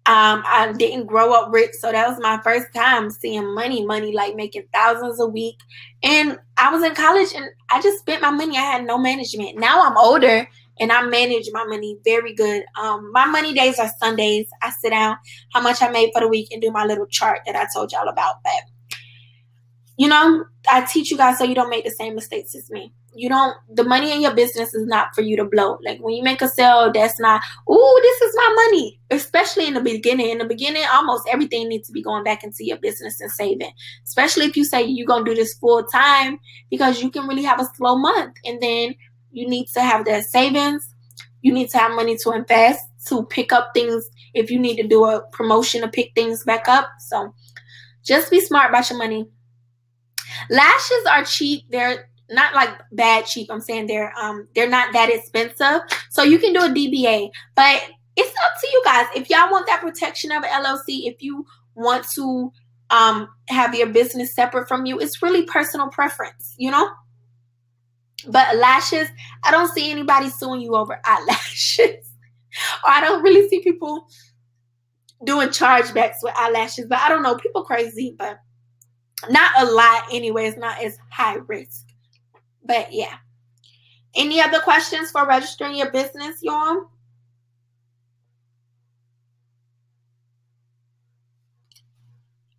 I didn't grow up rich, so that was my first time seeing money, like making thousands a week. And I was in college and I just spent my money. I had no management. Now I'm older and I manage my money very good. My money days are Sundays. I sit down, how much I made for the week, and do my little chart that I told y'all about. But I teach you guys so you don't make the same mistakes as me. The money in your business is not for you to blow. Like when you make a sale, that's not, ooh, this is my money. Especially in the beginning. In the beginning, almost everything needs to be going back into your business and saving. Especially if you say you're going to do this full time, because you can really have a slow month. And then you need to have the savings. You need to have money to invest, to pick up things if you need to do a promotion to pick things back up. So just be smart about your money. Lashes are cheap. They're not like bad cheap. I'm saying they're not that expensive. So you can do a DBA, but it's up to you guys. If y'all want that protection of an LLC, if you want to have your business separate from you, it's really personal preference, But lashes, I don't see anybody suing you over eyelashes. Or I don't really see people doing chargebacks with eyelashes. But I don't know, people crazy, but not a lot anyway. It's not as high risk. But yeah. Any other questions for registering your business, y'all?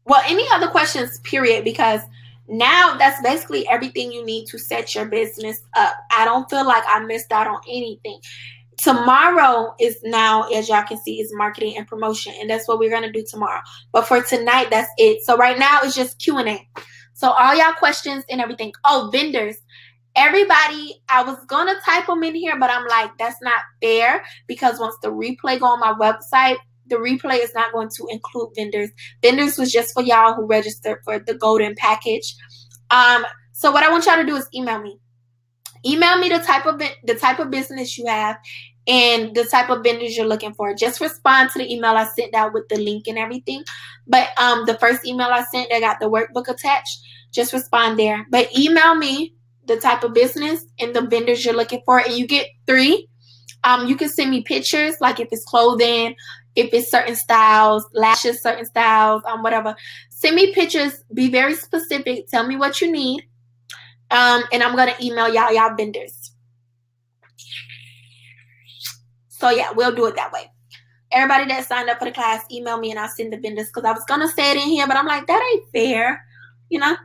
Well, any other questions, period, because now that's basically everything you need to set your business up. I don't feel like I missed out on anything. Tomorrow is now, as y'all can see, is marketing and promotion, and that's what we're going to do tomorrow. But for tonight, that's it. So right now it's just Q&A. So all y'all questions and everything. Oh, vendors. Everybody, I was going to type them in here, but I'm like, that's not fair, because once the replay go on my website, the replay is not going to include vendors. Vendors was just for y'all who registered for the golden package. So what I want y'all to do is email me. Email me the type of business you have and the type of vendors you're looking for. Just respond to the email I sent out with the link and everything. But the first email I sent that got the workbook attached, just respond there. But email me the type of business and the vendors you're looking for, and you get 3. You can send me pictures, like if it's clothing, if it's certain styles, lashes, certain styles, whatever. Send me pictures. Be very specific. Tell me what you need. And I'm gonna email y'all vendors. So yeah, we'll do it that way. Everybody that signed up for the class, email me and I'll send the vendors, because I was gonna say it in here, but I'm like, that ain't fair, you know.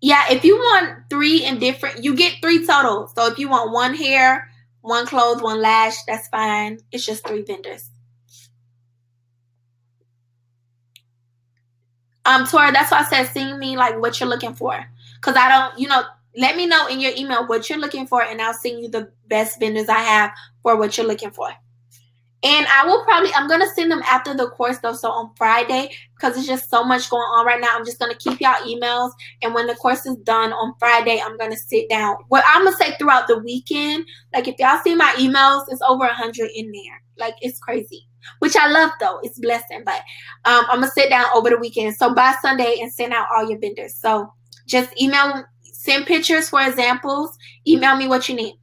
Yeah, if you want 3 in different, you get 3 total. So if you want 1 hair, 1 clothes, 1 lash, that's fine. It's just 3 vendors. Tora, that's why I said send me like what you're looking for. Cause I don't, let me know in your email what you're looking for, and I'll send you the best vendors I have for what you're looking for. And I'm going to send them after the course though. So on Friday, because it's just so much going on right now, I'm just going to keep y'all emails. And when the course is done on Friday, I'm going to sit down. Well, I'm going to say throughout the weekend, like if y'all see my emails, it's over 100 in there. Like it's crazy, which I love though. It's blessing. But I'm going to sit down over the weekend. So by Sunday and send out all your vendors. So just send pictures for examples. Email me what you need.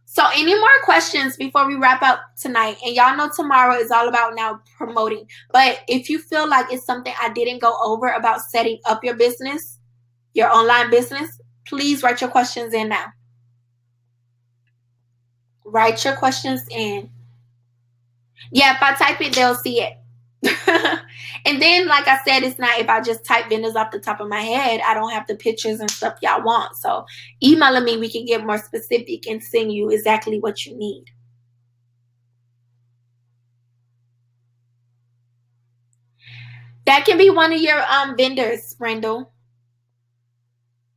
So any more questions before we wrap up tonight? And y'all know tomorrow is all about now promoting. But if you feel like it's something I didn't go over about setting up your business, your online business, please write your questions in now. Write your questions in. Yeah, if I type it, they'll see it. And then, like I said, it's not if I just type vendors off the top of my head. I don't have the pictures and stuff y'all want. So emailing me, we can get more specific and send you exactly what you need. That can be one of your vendors, Randall.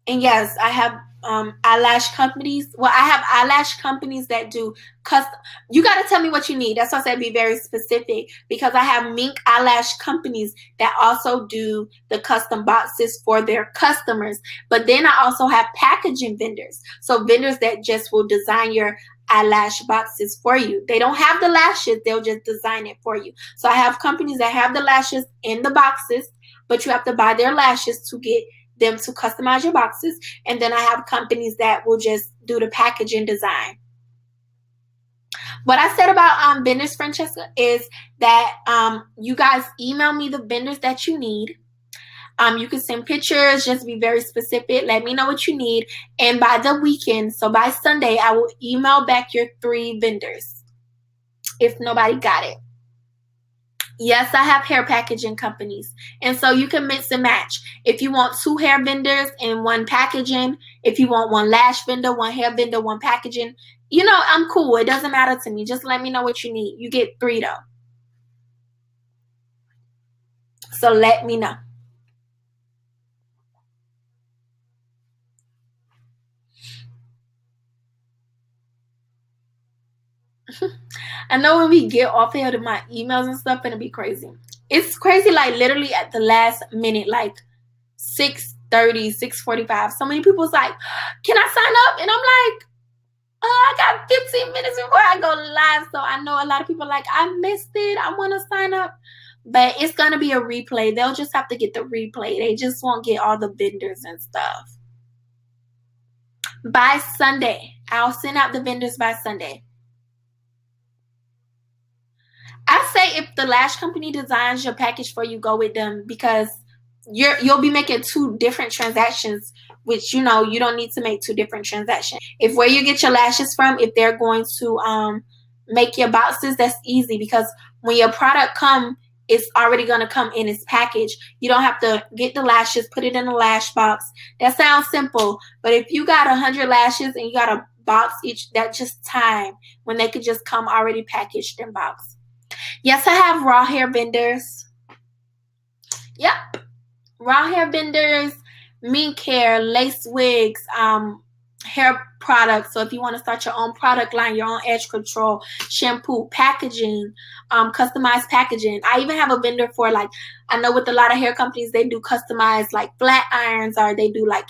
And yes, I have eyelash companies. Well, I have eyelash companies that do custom. You got to tell me what you need. That's why I said be very specific, because I have mink eyelash companies that also do the custom boxes for their customers. But then I also have packaging vendors. So vendors that just will design your eyelash boxes for you. They don't have the lashes. They'll just design it for you. So I have companies that have the lashes in the boxes, but you have to buy their lashes to get them to customize your boxes. And then I have companies that will just do the packaging design. What I said about vendors, Francesca, is that you guys email me the vendors that you need. You can send pictures, just be very specific. Let me know what you need. And by the weekend, so by Sunday, I will email back your 3 vendors if nobody got it. Yes, I have hair packaging companies. And so you can mix and match. If you want 2 hair vendors and 1 packaging, if you want 1 lash vendor, 1 hair vendor, 1 packaging, I'm cool. It doesn't matter to me. Just let me know what you need. You get 3 though. So let me know. I know when we get off here to my emails and stuff, it'll be crazy. It's crazy, like literally at the last minute, like 6:30, 6:45. So many people's like, can I sign up? And I'm like, I got 15 minutes before I go live. So I know a lot of people are like, I missed it. I want to sign up. But it's going to be a replay. They'll just have to get the replay. They just won't get all the vendors and stuff. By Sunday. I'll send out the vendors by Sunday. I say if the lash company designs your package for you, go with them, because you'll be making 2 different transactions, which you don't need to make 2 different transactions. If where you get your lashes from, if they're going to make your boxes, that's easy, because when your product come, it's already going to come in its package. You don't have to get the lashes, put it in a lash box. That sounds simple, but if you got 100 lashes and you got a box each, that's just time when they could just come already packaged in box. Yes, I have raw hair vendors. Yep. Raw hair vendors, mink hair, lace wigs, hair products. So if you want to start your own product line, your own edge control, shampoo, packaging, customized packaging. I even have a vendor for, like, I know with a lot of hair companies, they do customized like flat irons, or they do like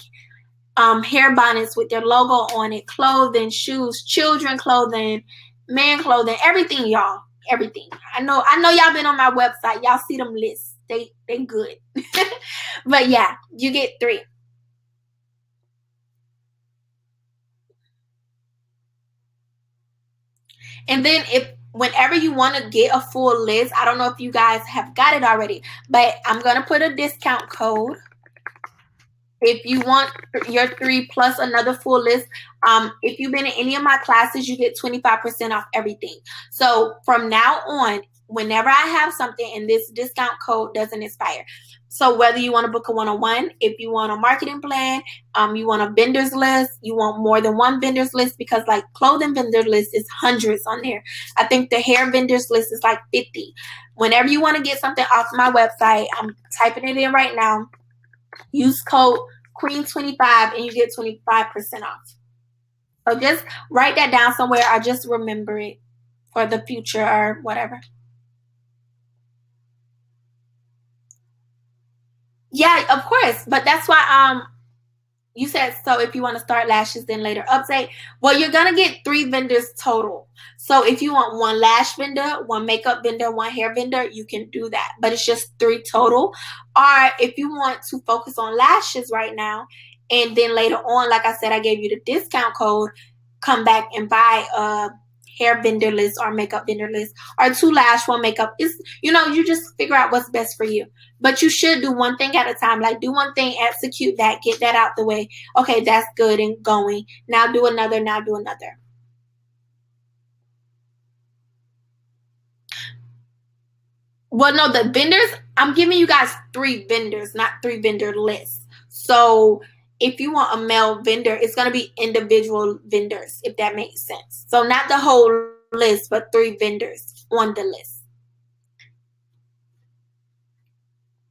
hair bonnets with their logo on it, clothing, shoes, children clothing, man clothing, everything, y'all. Everything. I know y'all been on my website. Y'all see them lists. They good. But yeah, you get 3. And then whenever you want to get a full list, I don't know if you guys have got it already, but I'm going to put a discount code. If you want your 3 plus another full list, if you've been in any of my classes, you get 25% off everything. So from now on, whenever I have something and this discount code doesn't expire. So whether you want to book a one-on-one, if you want a marketing plan, you want a vendors list, you want more than one vendors list, because like clothing vendor list is hundreds on there. I think the hair vendors list is like 50. Whenever you want to get something off my website, I'm typing it in right now. Use code Queen25 and you get 25% off. So just write that down somewhere or just remember it for the future or whatever. Yeah, of course. But that's why you said, so if you want to start lashes, then later update. Well, you're going to get 3 vendors total. So if you want one lash vendor, one makeup vendor, one hair vendor, you can do that. But it's just 3 total. Or if you want to focus on lashes right now, and then later on, like I said, I gave you the discount code, come back and buy a hair vendor list or makeup vendor list, or 2 lash, 1 makeup. It's, you just figure out what's best for you. But you should do one thing at a time. Like, do one thing, execute that, get that out the way. Okay, that's good and going. Now do another, now do another. Well, no, the vendors, I'm giving you guys 3 vendors, not 3 vendor lists. So if you want a male vendor, it's going to be individual vendors, if that makes sense. So not the whole list, but 3 vendors on the list.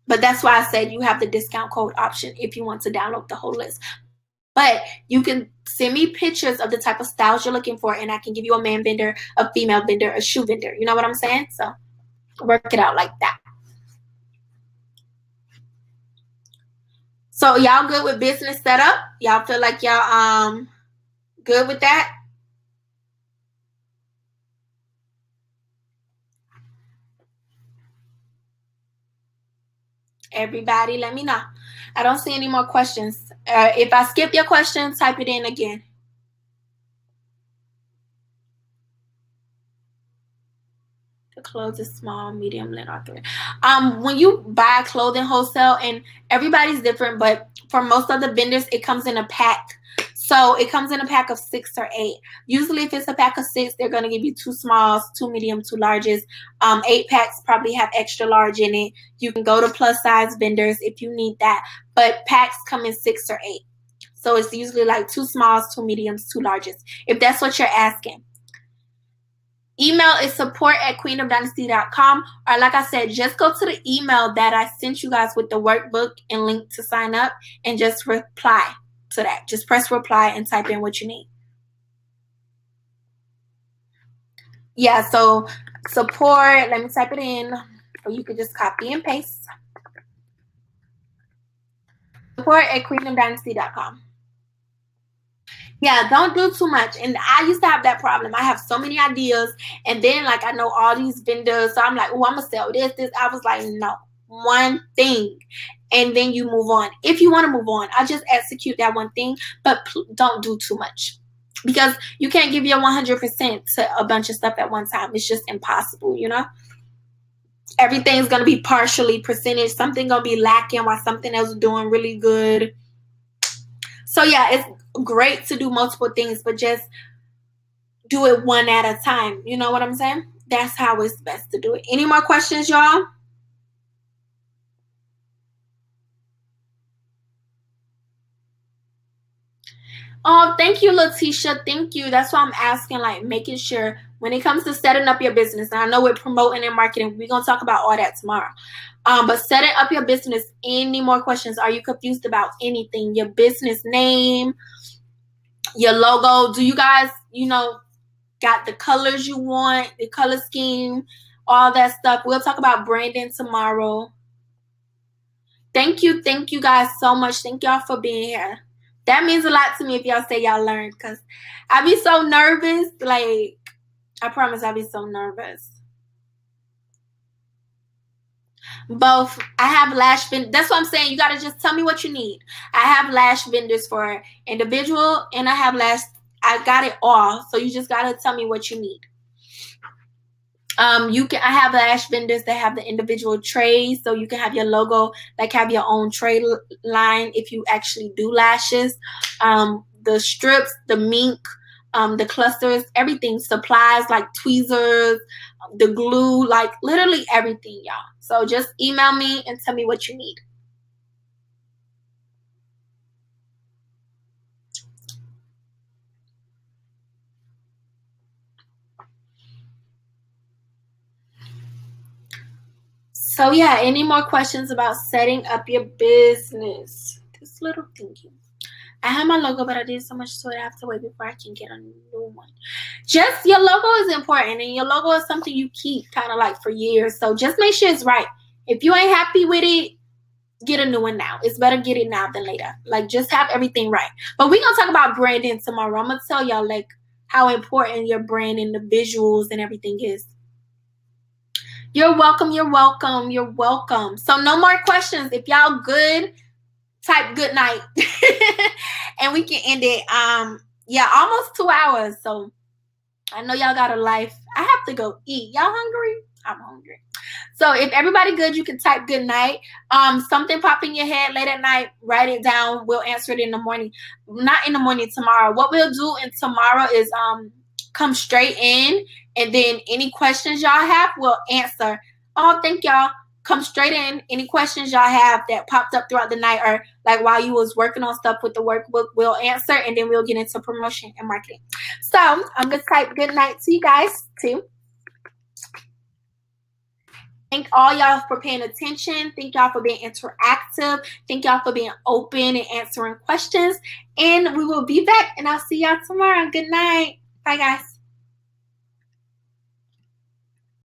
But that's why I said you have the discount code option if you want to download the whole list. But you can send me pictures of the type of styles you're looking for, and I can give you a man vendor, a female vendor, a shoe vendor. You know what I'm saying? So work it out like that. So y'all good with business setup? Y'all feel like y'all good with that? Everybody, let me know. I don't see any more questions. If I skip your question, type it in again. The clothes is small, medium, length, or 3. When you buy clothing wholesale, and everybody's different, but for most of the vendors, it comes in a pack. So it comes in a pack of 6 or 8. Usually if it's a pack of 6, they're going to give you 2 smalls, 2 medium, 2 larges. 8 packs probably have extra large in it. You can go to plus size vendors if you need that. But packs come in 6 or 8. So it's usually like 2 smalls, 2 mediums, 2 larges, if that's what you're asking. Email is support@queenofdynasty.com, or like I said, just go to the email that I sent you guys with the workbook and link to sign up, and just reply to that. Just press reply and type in what you need. Yeah, so support, let me type it in, or you could just copy and paste. Support@queenofdynasty.com. Yeah, don't do too much. And I used to have that problem. I have so many ideas, and then like I know all these vendors, so I'm like, oh, I'm gonna sell this. I was like, no, one thing, and then you move on. If you want to move on, I just execute that one thing, but don't do too much, because you can't give your 100% to a bunch of stuff at one time. It's just impossible, Everything's gonna be partially percentage. Something gonna be lacking while something else is doing really good. So yeah, it's great to do multiple things, but just do it one at a time. You know what I'm saying? That's how it's best to do it. Any more questions, y'all? Oh, thank you, Letitia. Thank you. That's why I'm asking, like, making sure when it comes to setting up your business. And I know we're promoting and marketing. We're going to talk about all that tomorrow. But setting up your business, any more questions? Are you confused about anything? Your business name, your logo? Do you guys, got the colors you want, the color scheme, all that stuff? We'll talk about branding tomorrow. Thank you guys so much. Thank y'all for being here. That means a lot to me if y'all say y'all learned, because I be so nervous. Like, I promise I be so nervous. Both. I have lash vendors. That's what I'm saying. You got to just tell me what you need. I have lash vendors for individual, and I have lash. I got it all. So you just got to tell me what you need. I have lash vendors that have the individual trays, so you can have your logo, like have your own tray line if you actually do lashes. The strips, the mink, the clusters, everything, supplies like tweezers, the glue, like literally everything, y'all. So just email me and tell me what you need. So yeah, any more questions about setting up your business? This little thingy. I have my logo, but I did so much to it, I have to wait before I can get a new one. Just your logo is important, and your logo is something you keep kind of like for years. So just make sure it's right. If you ain't happy with it, get a new one now. It's better get it now than later. Like, just have everything right. But we're gonna talk about branding tomorrow. I'm gonna tell y'all like how important your brand and the visuals and everything is. You're welcome. You're welcome. You're welcome. So no more questions. If y'all good, type good night. And we can end it. Yeah, almost 2 hours. So I know y'all got a life. I have to go eat. Y'all hungry? I'm hungry. So if everybody good, you can type good night. Something pop in your head late at night, write it down. We'll answer it in the morning. Not in the morning, tomorrow. What we'll do in tomorrow is come straight in, and then any questions y'all have, we'll answer. Oh, thank y'all. Come straight in. Any questions y'all have that popped up throughout the night, or like while you was working on stuff with the workbook, we'll answer, and then we'll get into promotion and marketing. So I'm gonna type good night to you guys too. Thank all y'all for paying attention. Thank y'all for being interactive. Thank y'all for being open and answering questions. And we will be back, and I'll see y'all tomorrow. Good night. Bye, guys.